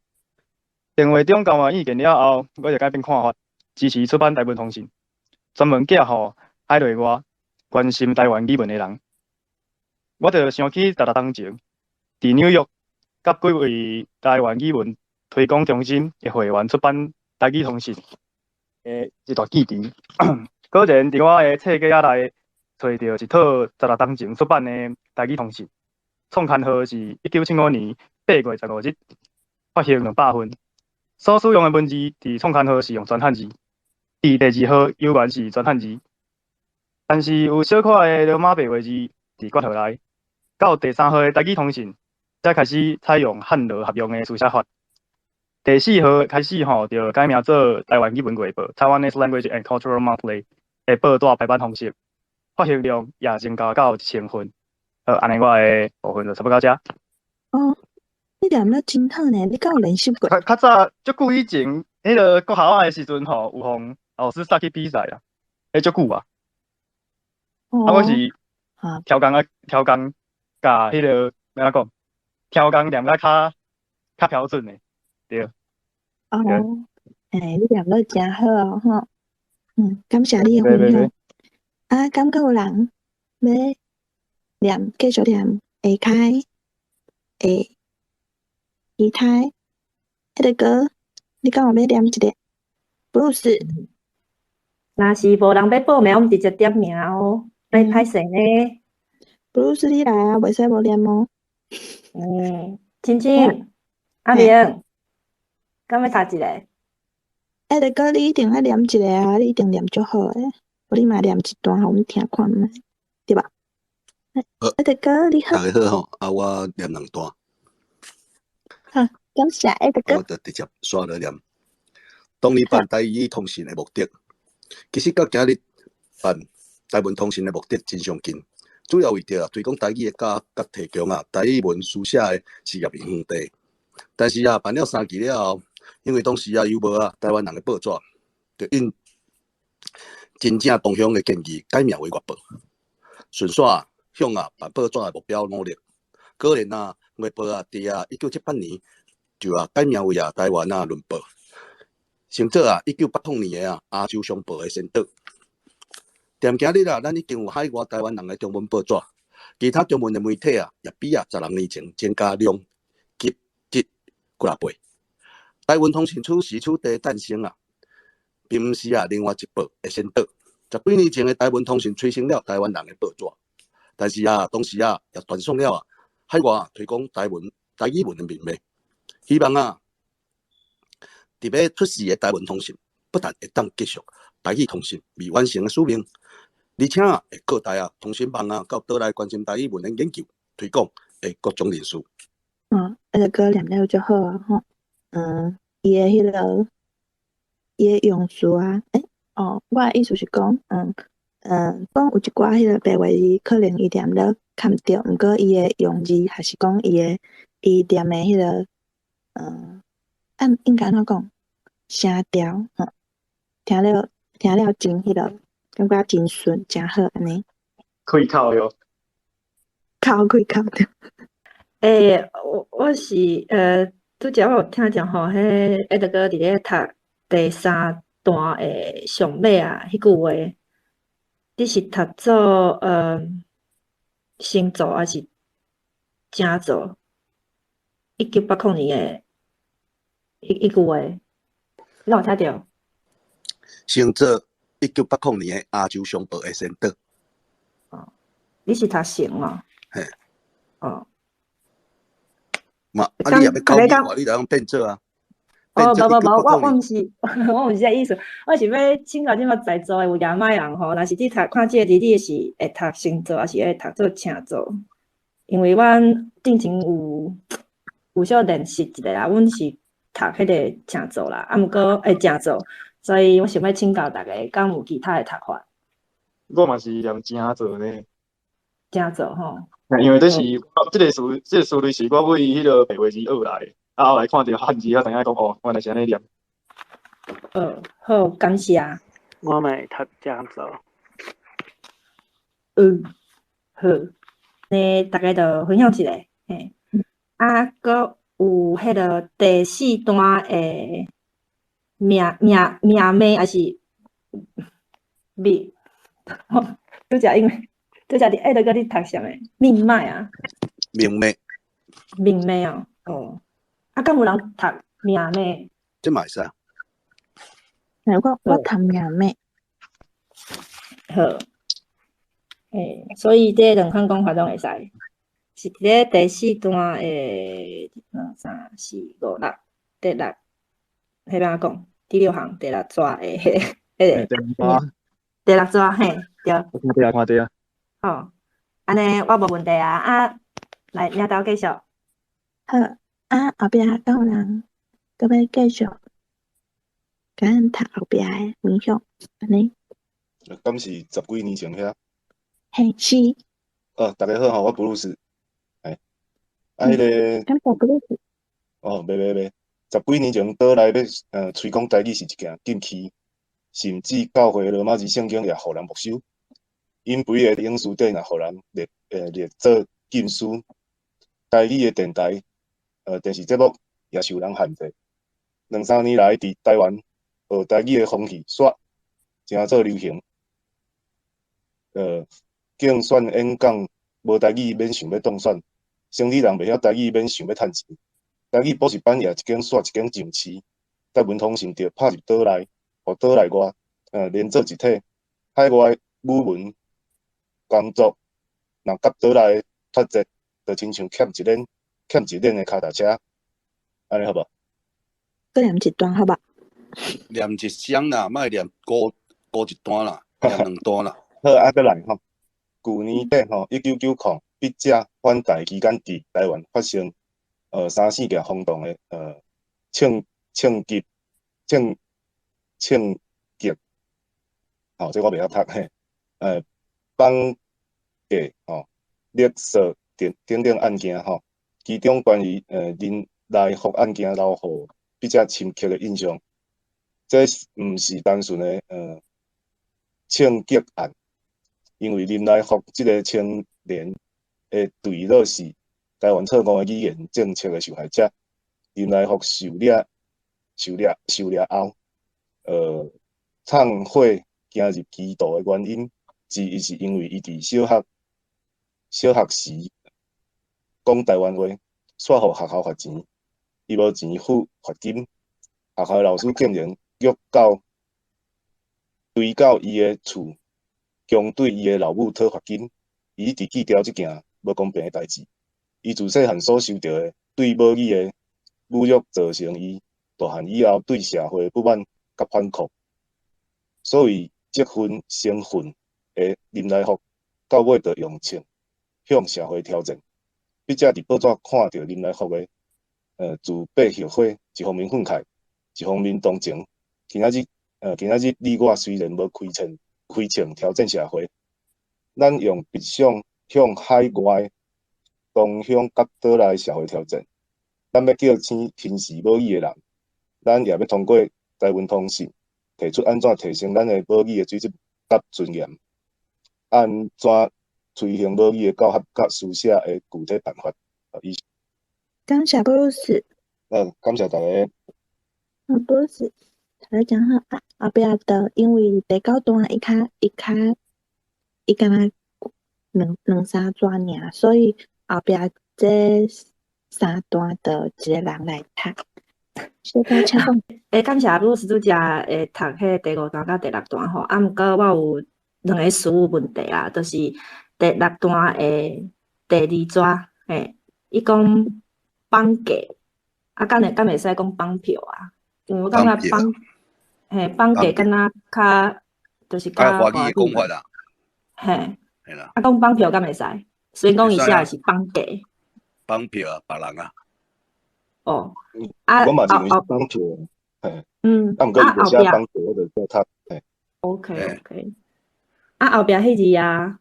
电话中交完意见了后，我就改变看法，支持出版台文通信，专门寄予海内外关心台湾语文的人。我就想起10当前，伫纽约甲几位台湾语文推广中心的会员出版台语通信一段记忆。果然，伫我的册架仔内找到一套10当前出版的台语通信，创刊号是1975年8月15日，发行200份。所使用的文字伫创刊号是用全汉字，伫第2号犹原是全汉字，但是有小可的罗马白话字伫卷号内。到第3号的台语通信，才开始采用汉罗合用的书写法。第4号开始就改名做台湾语文月报 （Taiwanese Language and Cultural Monthly） 的报纸排版方式，发行量也增加到1000份。安尼我的部分就差不多到这。你念了真好呢，你敢有练习过？较早足久以前，迄个国校仔的时阵有互老师送去比赛啦，足久啊。我是挑工。甲迄个安怎讲？挑工念甲较标准的，对。你念得真好吼。感谢你的分享。敢有人要继续念下开其他迄个歌？你敢有要念一个？布鲁斯。若是无人要报名，我们直接点名哦。歹势呢？布鲁斯你来啊，袂使无念哦。青青，阿玲，敢要插一个？德哥，你一定要念一个啊！你一定念足好诶，我你嘛念一段，互阮听看觅，对吧？德哥，你好，大家好吼，我念两段，好，感谢德哥。我就直接刷了念。当年办台语通信的目的，其实到今日办台文通信的目的真相近，主要为着推广台语的甲提供台语文书写的事业园地。但是办了3期了后，因为当时有无台湾人的报纸，就因真正同乡的建议改名为月报，顺续向办报纸的目标努力。果然月报伫1978年就改名为台湾论报，成做1980年的亚洲商报的先导。踮今日咱已经有海外台湾人的中文报纸，其他中文的媒体也比10年前增加量及质几啊倍。台湾通讯处是处地诞生并毋是另外一报的先导。10几年前的台湾通讯催生了台湾人的报纸，但是当时也传送了海外推广台语文的命脉。希望特别出世的台湾通讯，不但会当继续台语通讯未完成的使命，而且会扩大通讯网到倒来关心台语文的研究、推广的各种人士。德哥念了就好啊吼。伊的迄个伊的用词我的意思是讲，讲有一寡迄个白话字，可能伊念了看毋着，毋过伊的用字还是讲伊念的迄个应该安怎讲声调听了真迄个，感觉真顺，真好安尼。开口哟，靠对。我是拄则我有听讲吼，迄德哥伫咧读第3段的上尾迄句话，你是读做星座还是正座？1980年的迄句话，你有听着？成做1980年的亚洲商报的先导。你是读成哦？嘿。你也要考虑话，你就用变做无，我毋是，我毋是这意思，我是要请教即马在座的有亚麦人吼，若是你看即个字，你是会读星座，还是会读做正座？因为阮之前有小认识一个啦，阮是读迄个正座啦，毋过正座，所以我想要请教大家，敢有其他的读法？我嘛是念正座呢。正座吼。因为这是这个思路是我为迄个白话字学来的，后来看到汉字，我知影讲原来是安尼念。好，感谢。我嘛会读正座。好，大家就分享一下，搁有迄个第4段的命脉还是命？拄则因为。拄则伫德哥你读啥物？命脉啊？命脉。命脉敢有人读命脉？这嘛会使。我读命脉。好。所以这两款讲法拢会使。是伫咧第4段的3、4、5、6，第6，迄边讲第6行第6抓的第6抓嘿，对。看对啊。好，安尼我无问题来领导继续。好，后壁敢有人搁要继续，甲咱读后壁的分享，安尼。敢是10几年前遐？嘿，是。大家好，我布鲁斯。迄个。感谢布鲁斯。袂。10几年前倒来要推广台语是一件禁区，甚至教会罗马字圣经也互人没收。因肥的影书顶互人列做禁书，台语的电台、电视节目也受人限制。2、3年来，伫台湾学台语的风气煞真做流行。竞选演讲无台语免想要当选，生理人袂晓台语免想要趁钱。台语补习班也一间煞一间上市，台文通讯着拍入岛内，互岛内外连做一体，海外语文。工作，若甲倒来脱节，就亲像欠一链的脚踏车，安尼好无？再念一段好吧？念一双啦，莫念高一段啦，念两段啦。好，再来吼。去年底吼，1990笔者反台期间，伫台湾发生3、4件轰动的枪击，吼，这我袂晓读嘿，绑架吼、勒索等等案件吼，其中关于林来福案件留互笔者深刻的印象。这毋是单纯的枪击案。因为林来福这个青年的坠落是台湾特工的语言政策的受害者。林来福受掠后，忏悔行入歧途的原因之一是因为伊伫小学时讲台湾话，煞互学校罚钱，伊无钱付罚金，学校的老师竟然追到伊的厝。强对伊的老母讨罚金，伊伫记牢即件无公平的代志。伊自细汉所受到的对母语的侮辱，造成伊大汉以后对社会不满甲反抗。所以积愤成愤的林来福，到尾就用枪向社会挑战。笔者伫报纸看到林来福的自卑后悔，一方面愤慨，一方面同情。今仔日你我虽然无开枪挑战社会，咱用笔向海外同乡甲岛内社会挑战，咱要叫醒轻视母语的人，咱也要通过台湾通信提出安怎提升咱的母语的水准甲尊严，安怎推行母语的教学甲书写的具体办法。感谢布鲁斯。感谢大家。布鲁斯。头讲好后壁的，因为第9段伊敢若两三纸尔，所以后壁这3段的一个人来读。小可请讲。感谢布鲁斯主席会读迄第5段甲第6段吼，毋过我有2个事务问题啦，就是第6段的第2纸，伊讲绑架，敢会使讲绑票啊？因为我感觉绑架敢若较就是较华语的讲法啦。嘿啦。讲绑票敢会使？虽然讲伊写的是绑架。绑票啊，别人啊。我嘛认为是绑票。毋过伊就写绑票，我就叫他。OK。后壁迄字啊，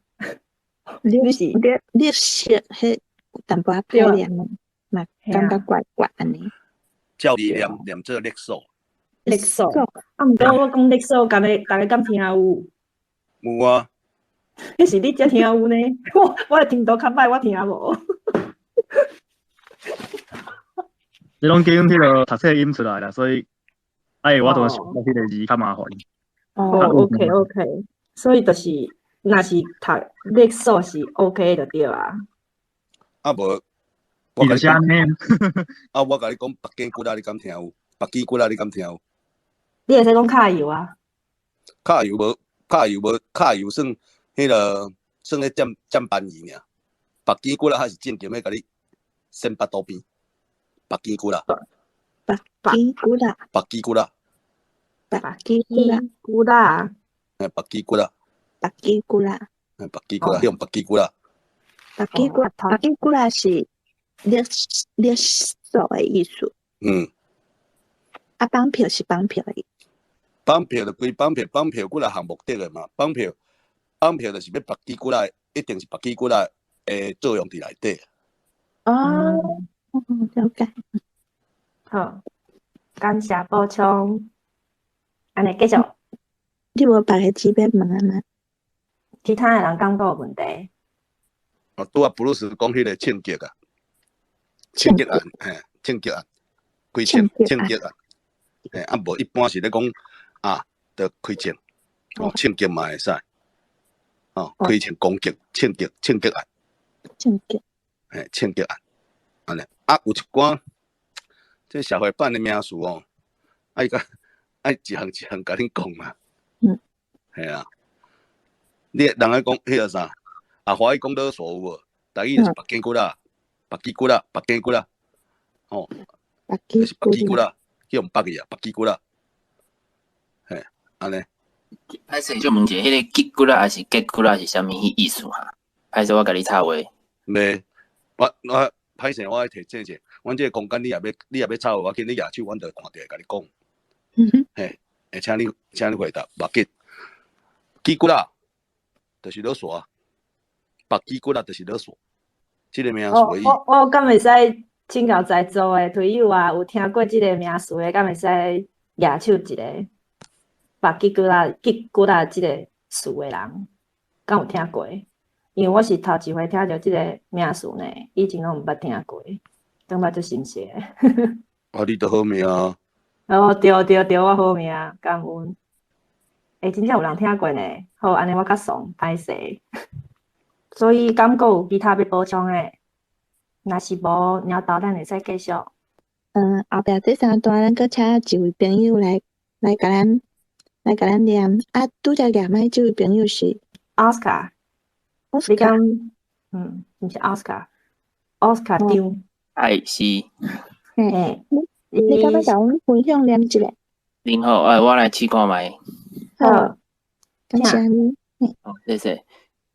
历史迄淡薄仔漂亮嘛，感觉怪怪安尼。照字念做历史。历史，毋过我讲历史，大家敢听有？有啊。迄是你才听有呢，我听到较歹，我听无。你拢经迄个读册音出来啦，所以我都想到迄个字较麻烦。OK， 所以就是若是读历史是 OK 就对啊。无，我甲你讲，我甲你讲白鸡骨啦，你敢听有？白鸡骨啦，你敢听有？你会使讲卡油啊？卡油无，卡油算迄个算咧占便宜尔。白鸡骨啦，还是正经要甲你先拔刀边。白鸡骨啦。白鸡骨啦。白鸡骨啦。白鸡骨啦。白鸡骨啦。白鸡骨啦。白鸡骨啦，用白鸡骨啦。白鸡骨啦是历史的意思。绑票是绑票的意思。绑票就归绑票，绑票骨啦项目的个嘛。绑票就是要白鸡骨啦，一定是白鸡骨啦的作用伫内底。了解。好，感谢补充。安尼继续。你无别个字要问啊吗？其他的人敢有问题？拄布鲁斯讲迄个枪击啊，枪击案，枪击案，开枪击案，无一般是咧讲着开枪，枪击嘛会使，开枪攻击，枪击案，枪击案，安尼有一寡这社会版的名词爱一项甲恁讲嘛，系啊，你人爱讲迄个啥？华语讲勒索有无？台语就是白鸡骨啦，白鸡骨啦，就是白鸡骨啦，去用白个啊，白鸡骨啦，嘿，安尼。歹势，就问者，迄个吉骨啦，还是吉骨啦，是啥物意思哈？歹势，我甲你插话。袂，我歹势，我爱提醒者，阮这个空间你也要插话，我见你举手，阮就看着甲你讲。嘿，会请你回答，目吉。吉骨啦，就是勒索啊，白吉骨啦，就是勒索。这个名词的意思。我敢会使请教在座的推友啊，有听过这个名词的，敢会使举手一个？把吉骨啦这个词的人，敢有听过？因为我是头一回听到这个名词呢，以前拢毋捌听过，感觉足新鲜的。啊，你都好命啊！哦，对，我好命，感恩。真正有人听过呢。好，安尼我较爽，歹势。所以敢阁有其他要补充的？若是无，鸟豆咱会使继续。后壁第三段咱阁请一位朋友来甲咱念。拄则念的这位朋友是 Oscar。你敢毋是 Oscar 张。是。嘿，你敢要甲阮分享念一个？恁好，我来试看觅。好，感谢你。好，谢谢。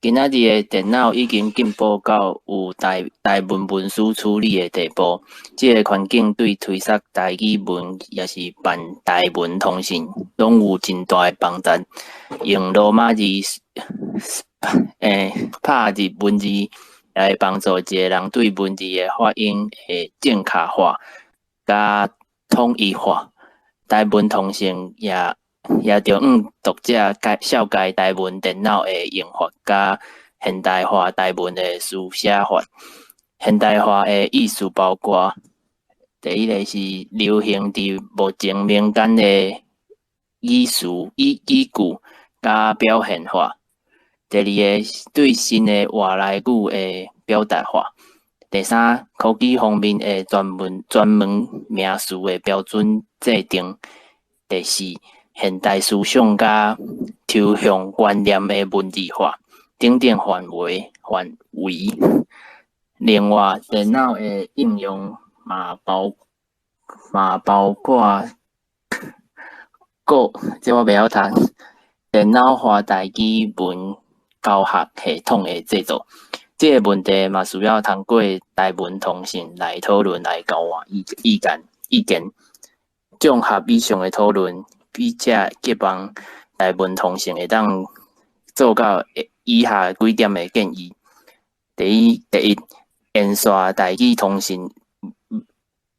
今仔日的电脑已经进步到有台文文书处理的地步，这个环境对推测台语文也是办台文通信，拢有真大的帮助。用罗马字拍字文字来帮助一个人对文字的发音的正确化、甲统一化。台文通信也着读者了解台文电脑的用法，甲现代化台文的书写法。现代化的意思包括：第一个是流行伫目前民间的语句甲表现化；第二个是对新的外来语的表达化；第三，科技方面的专门名词的标准制定；第四，现代思想甲抽象观念的文字化等等范围。另外，电脑的应用嘛包括这我袂晓读。电脑化台语文教学系统的制作，这个问题嘛需要通过台文通信来讨论来交换意见。综合以上的讨论，并且希望台文通信会当做到以下几点的建议：第一，延续台语通信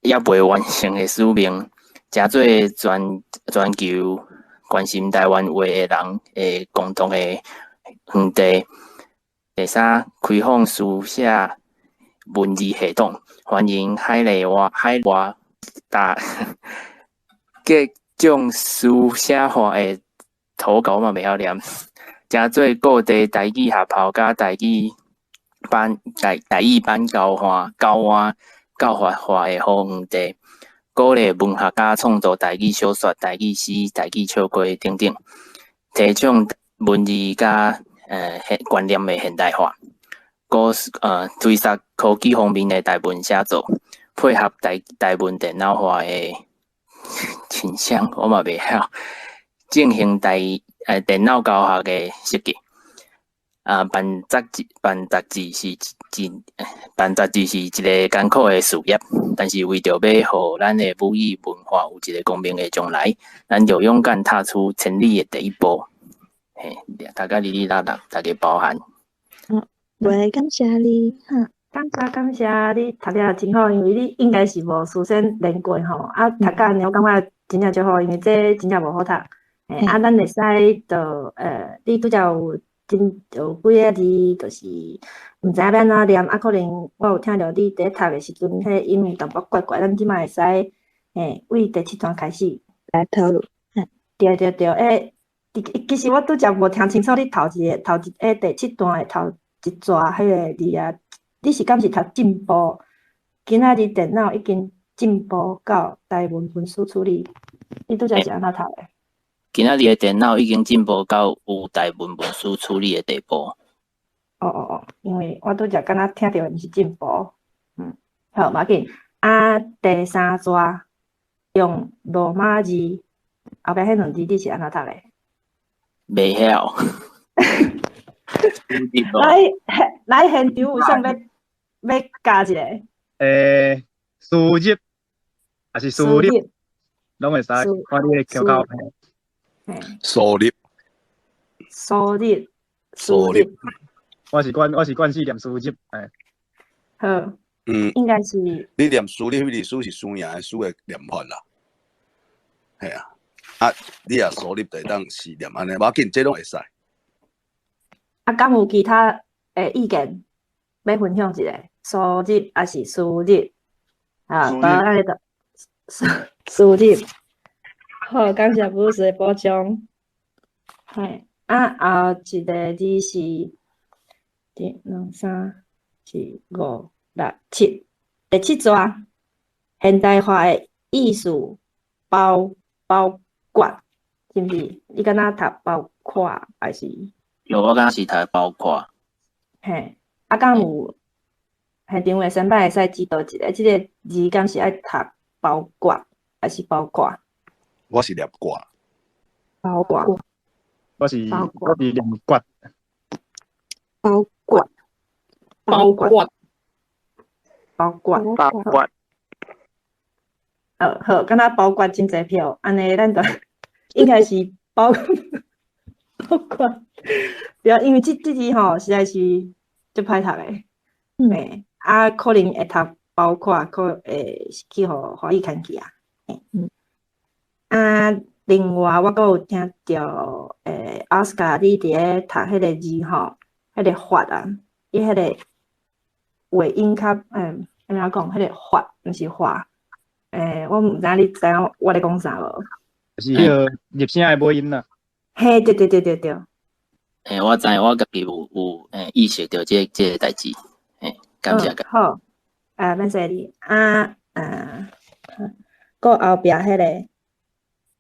也未完成的使命，诚侪全球关心台湾话的人的共同的园地。第三，开放书写文字系统，欢迎海外各种书写化的投稿嘛，袂晓念。诚侪各地台语学校甲台语班交发化的好园地，鼓励文学家创作台语小说、台语诗、台语笑话等等，提倡文字甲观念的现代化，推测科技方面的台文写作，配合台文电脑化的倾向，我嘛袂晓进行电脑教学的设计。办杂志是一个艰苦的事业，但是为着要互咱的母语文化有一个光明的将来，咱就勇敢踏出千里的第一步。大家哩哩啦啦，大家包涵。袂感谢你哈。感谢你读了真好，因为你应该是无事先练过吼。读甲安尼，我感觉真正足好，因为这真正无好读。咱会使就你拄则有几个字，就是毋知影要安怎念，可能我有听着你伫读的时阵，迄个音有淡薄怪怪，咱即摆会使为第7段开始来讨论。对。其实我拄则无听清楚你头一第7段的头一撮迄个字啊，你是敢是读进步？今仔日电脑已经进步到台文文书处理，你拄则是安怎读的？今仔日的电脑已经进步到有台文文书处理的地步。因为我拄则敢若听到毋是进步。好，无要紧。第三撮用罗马字后壁迄两字你是安怎读诶？袂晓。来现场有想要加一个输入还是输入，拢会使。看你诶口口。输入。我是惯势念输入，好。应该是你念输入迄字输是输赢诶输诶念法啦。系啊，你也输入就当是念安尼，无要紧，这拢会使。敢有其他诶意见要分享一个？输入还是输入？啊，安尼的输入。好，感谢布鲁斯的补充。嘿，后一个字是1、2、3、4、5、6、7，第7抓现代化的艺术包括，是毋是？你敢若读包括还是？有，我敢是读包括。嘿，敢有现场的先摆会使指导一个，即个字敢是爱读包括还是包括？我是念括。包括。我是念括。包括。好，敢若包括真侪票，安尼咱就应该是包括。对啊，因为即字吼实在是足歹读诶。可能会读包括，会去互华语牵去啊。另外我阁有听着奥斯卡你伫咧读迄个字吼，迄个发啊，伊迄个尾音较安怎讲？迄个发毋是发。我毋知你知影我咧讲啥无？是迄个入声诶尾音啦。嘿，对。我知，我家己有意识到这个代志。感谢。好，免谢你。搁后壁迄个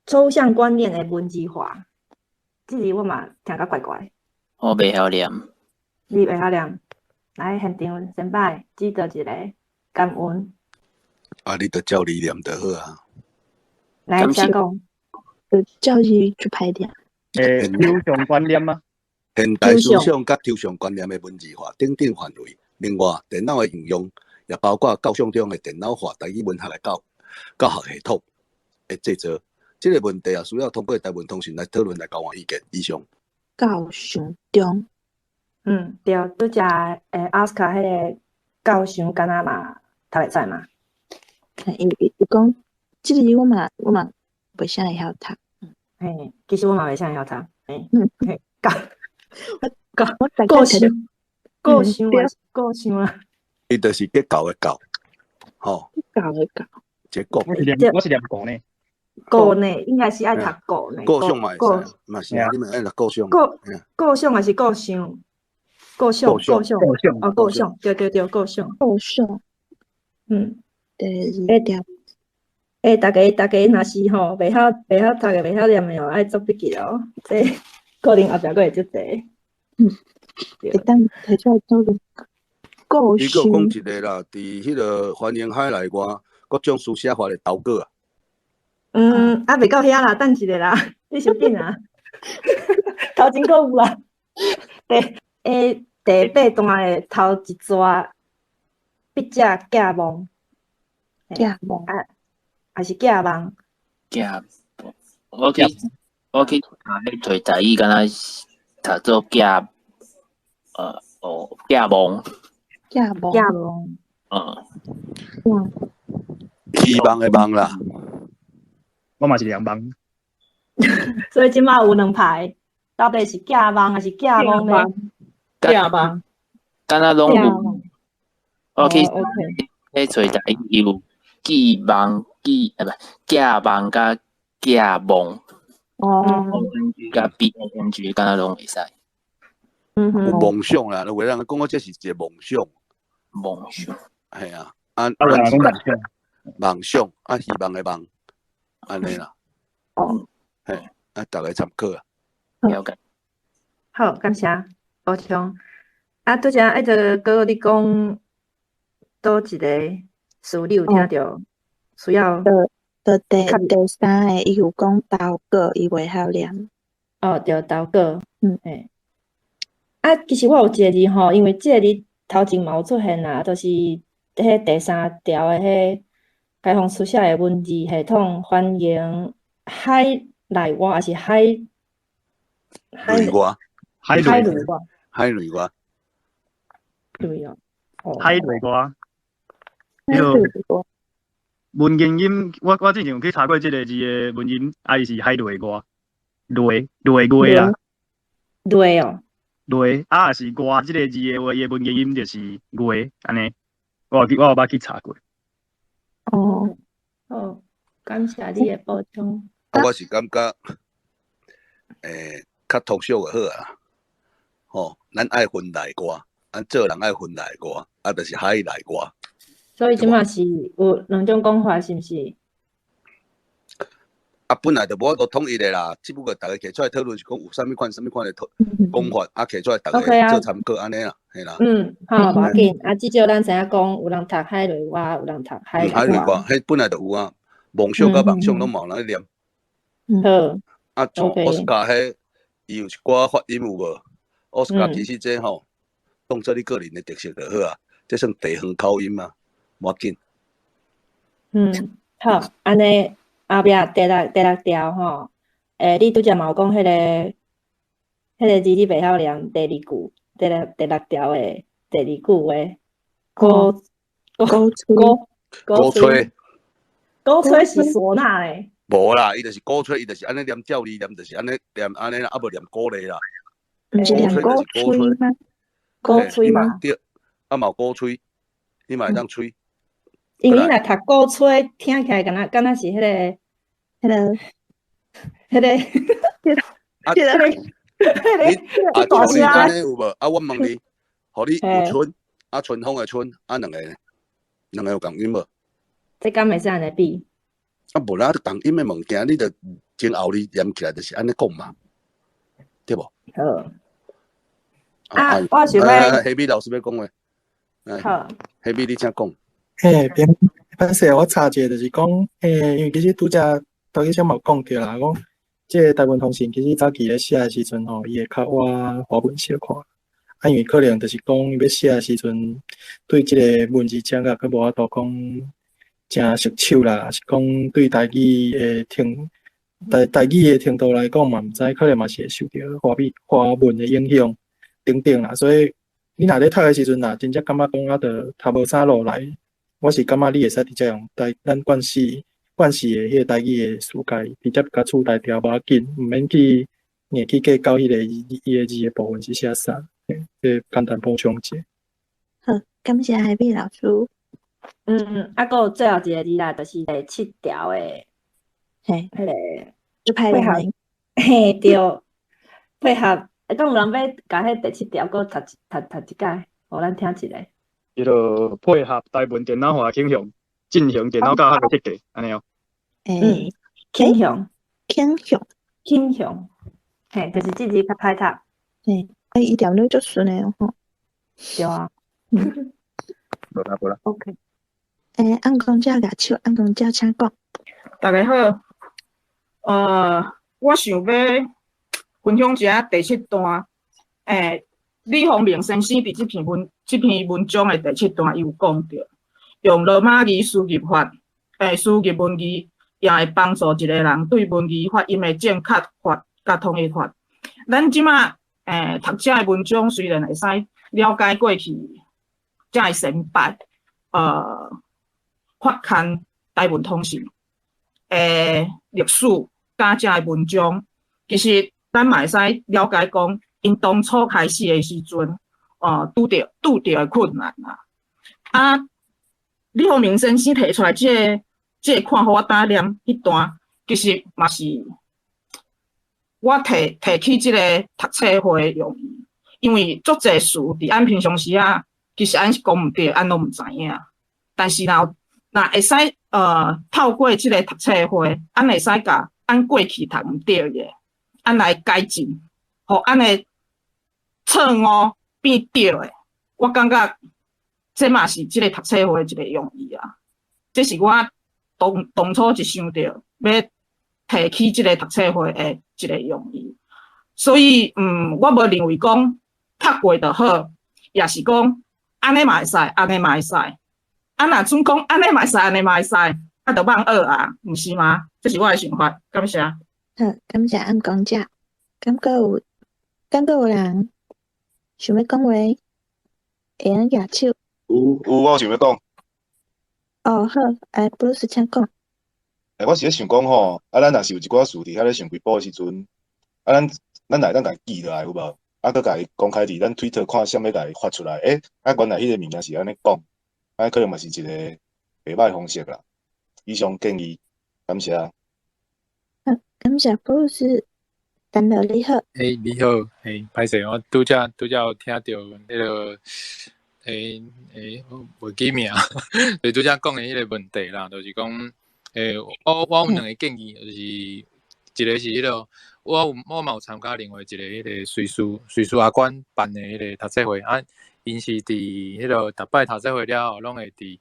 抽象观念的文字化，这字我嘛听甲怪怪。我袂晓念。你袂晓念？来现场先摆指导一个，感恩。你就照你念就好啊。来，请讲。照你去排点。抽象观念吗？现代思想甲抽象观念的文字化等等范围。另外，电脑的应用也包括教育中的电脑化台语文学的教学系统的制作。这个问题也需要通过台湾通讯来讨论来交换意见。以上。教育中。对，拄则奥斯卡迄个教育敢若嘛读会使嘛？伊讲，即个字我嘛袂啥会晓读。其实我嘛袂啥会晓读。个性啊。伊就是结构的构，吼。结构。我是念构呢。构呢，应该是爱读构呢。构想嘛会使，嘛是啊，你们爱读构想。构想还是构想？构想。对，构想。大家若是吼袂晓读的、袂晓念的哦，爱做笔记哦。这可能后壁佫会足济。会当摕出来讨论。构想。伊佫讲一个啦，伫迄个欢迎海内外各种书写法的投稿啊。袂到遐啦，等一下啦，你小紧啊。头前佫有啦。第8段的头一抓，笔者寄望。还是寄望。我去读迄台语，敢若读做寄望。希望的望啦。我嘛是念望。所以即马有2排，到底是寄望还是寄望呢？寄望。敢若拢有。我去找台语有寄望寄望甲寄望。甲 BNG 敢若拢会使。有梦想啦，有个人讲我这是一个梦想。系啊，梦想希望的望，安尼啦。大家参考啊。了解。好，感谢补充。拄则爱着哥你讲倒一个词，你有听到？需要就第三个，伊有讲豆果，伊袂晓念。哦，对，豆果。嘿。其实我有一个字吼，因为即个字头前嘛有出现啦，就是迄第三条的迄开放书写的文字系统，欢迎海内外还是海雷蛙，海内瑞外？海雷蛙，对哦。海瑞蛙。海瑞蛙。文言音，我之前有去查过即个字的文音，是海瑞蛙，瑞月啦，瑞哦。瑞是蛙，即个字的话，伊的文言音就是月安尼。我有捌去查过。哦，感谢你的补充。我是感觉，较通俗就好啊。吼，咱爱分内歌，做人爱分内歌，就是海内歌。所以即马是有两种讲法，是毋是？本来就无法度统一的啦，只不过大家摕出来讨论是讲有啥物款的讲法，摕出来大家做参考安尼啦，嘿啦。好，无要紧。至少咱知影讲，有人读海瑞蛙，有人读海瑞蛙，迄本来就有啊。梦想甲梦想拢嘛有人念。好。像奥斯卡迄，伊有一寡发音有无？奥斯卡其实这吼，当做你个人的特色就好啊，这算地方口音嘛，无要紧。好，安尼。后壁第六条吼，你拄则嘛有讲迄个字你袂晓念第二句，第六条的第二句话，鼓吹，鼓吹是唢呐诶。无啦，伊就是鼓吹，伊就是安尼念调理，念就是安尼念安尼啦，无念鼓励啦。毋是念鼓吹吗？鼓吹嘛。对，嘛有鼓吹，你嘛会当吹。因为若读鼓吹，听起来敢若是迄个，像你安尼有无？我问你，互你有春，春风的春，两个有共音无？这敢会使安尼比？无啦，共音的物件，你着前后字念起来就是安尼讲嘛，对无？好。我想要黑米老师要讲话。好。黑米，你请讲。歹势，我插一个就是讲，因为其实拄则头先嘛有讲着啦，讲即个台湾通信其实早期咧写诶时阵吼，伊会较活华文小可，因为可能就是讲伊要写诶时阵，对即个文字掌握佫无法度讲诚熟手啦，是讲对台语诶台语诶程度来讲嘛，毋知可能嘛是会受着华文诶影响等等啦，所以你若咧读诶时阵啦，真正感觉讲着读无啥路来。我是感觉你会使直接用咱惯势的迄个台语的书解，直接甲取代掉无要紧，毋免去硬去计较迄个伊个字的部分是写啥，即简单补充者。好，感谢海碧老师。佫有最后一个字啦，就是第7条的，迄个配合，对，配合。讲有人要甲迄第7条佫读一解，互咱听一下。伊就配合台文电脑化倾向，进行电脑教学的设计，安尼哦。倾向，嘿，就是即字较歹读。伊条路足顺诶吼。对啊。无啦。OK。按公遮举手，按公遮请讲。大家好，我想要分享一下第7段，李丰明先生伫这篇文章的第7段有讲到，用罗马语输入法，输入文字也会帮助一个人对文字发音的正确法甲统一法。咱即马读这的文章虽然会使了解过去这的先辈，发刊台文通信历史甲这的文章，其实咱嘛会使了解讲。因当初开始的时阵，拄着的困难啦。李丰明先生提出来这个看法，我打念迄段，其实嘛是我提起这个读册会的用意，因为足侪事伫咱平常时其实咱是讲毋对，咱拢毋知影。但是若会使透过这个读册会，咱会使甲咱过去读毋对的，咱来改进，互咱的错误变对的，我感觉这嘛是这个读册会的一个用意啊。这是我当初就想到要提起即个读册会的一个用意。所以，我无认为讲读过就好，也是讲安尼嘛会使，安尼嘛会使。啊，若准讲安尼嘛会使，安尼嘛会使，啊，就放学啊，毋是吗？这是我的想法。感谢。好，感谢暗讲者。敢搁有人想要讲话？会用举手。有，我想要讲。哦，好，布鲁斯请讲。我是咧想讲吼，咱若是有一寡事伫遐咧上规保的时阵，咱来当家记落来有无？搁家公开伫咱推特看啥物家发出来。原来迄个物件是安尼讲，可能嘛是一个袂歹方式啦。以上建议，感谢。好，感谢布鲁斯。等到你好。你好，歹势，我拄则有听到迄个，袂记名，就拄则讲的迄个问题啦，就是讲，我有两个建议，就是一个是迄个，我嘛有参加另外一个迄个瑞士阿官办的迄个读册会，因是伫迄个逐摆读册会了后，拢会伫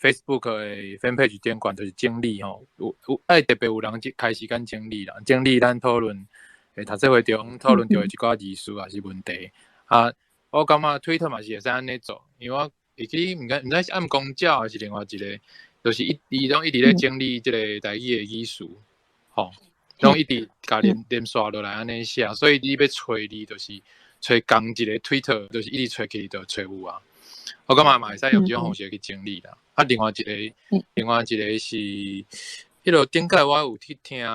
Facebook 的 fanpage 顶悬，就是整理吼，有特别有人开时间整理啦，整理咱讨论。读册会中讨论到一寡字词也是问题我感觉推特嘛是会使安尼做，因为我会记毋知是暗公教还是另外一个，就是伊拢一直咧整理即个台语的语词，拢一直甲连刷落来安尼写，所以你要找你就是找共一个推特，就是一直找起就找有啊。我感觉嘛会使用这种方式去整理啦。另外一个是迄落顶届我有去听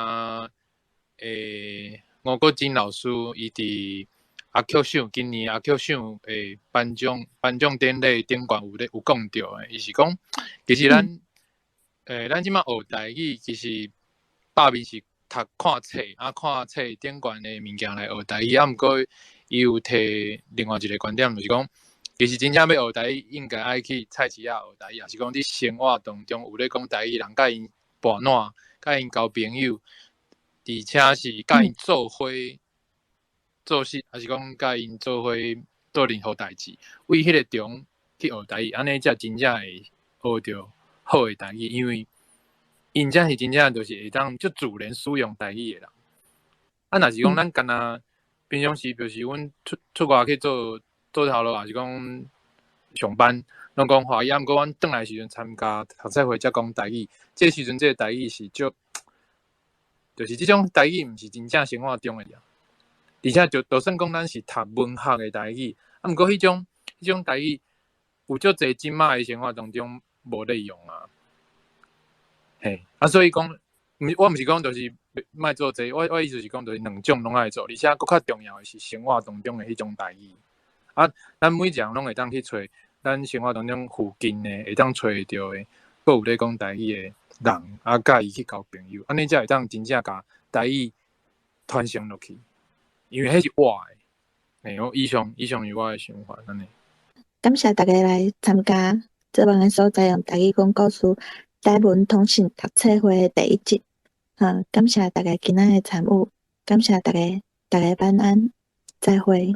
吴国珍老师，伊伫阿 Q 赏今年阿 Q 赏颁奖典礼顶悬有讲到伊是讲，其实咱即马学台语，其实百面是看册，看册顶悬的物件来学台语，毋过伊有提另外一个观点，就是讲，其实真正要学台语，应该爱去菜市仔学台语，也是讲伫生活当中有咧讲台语，人甲因伴烂，甲因交朋友。而且是甲因做伙做事，还是讲甲因做伙做任何代志，为迄个中去学台语，安尼才真正会学到好的台语，因为因才是真正就是会当就自然使用台语的人。若是讲咱干那平常时，就是阮出外去做头路，还是讲上班，拢讲华语，毋过阮转来时阵参加读册会才讲台语，这时阵这个台语是就是这种台语，毋是真正生活中的呀。而且就算讲咱是读文学的台语，毋过迄种台语有足侪即马的生活当中无咧用啊。所以讲，我毋是讲就是莫做这，我意思是讲，就是两种拢爱做，而且佫较重要的是生活当中的迄种台语。咱每一人拢会当去找咱生活当中附近的，会当找会到的，佫有咧讲台语的。人甲伊去交朋友，安尼才会当真正甲台语传承落去，因为迄是我的。我以上是我的想法，安尼。感谢大家来参加这帮的所在用台语讲故事台文通信读册会第1集。感谢大家今仔的参与，感谢大家晚安，再会。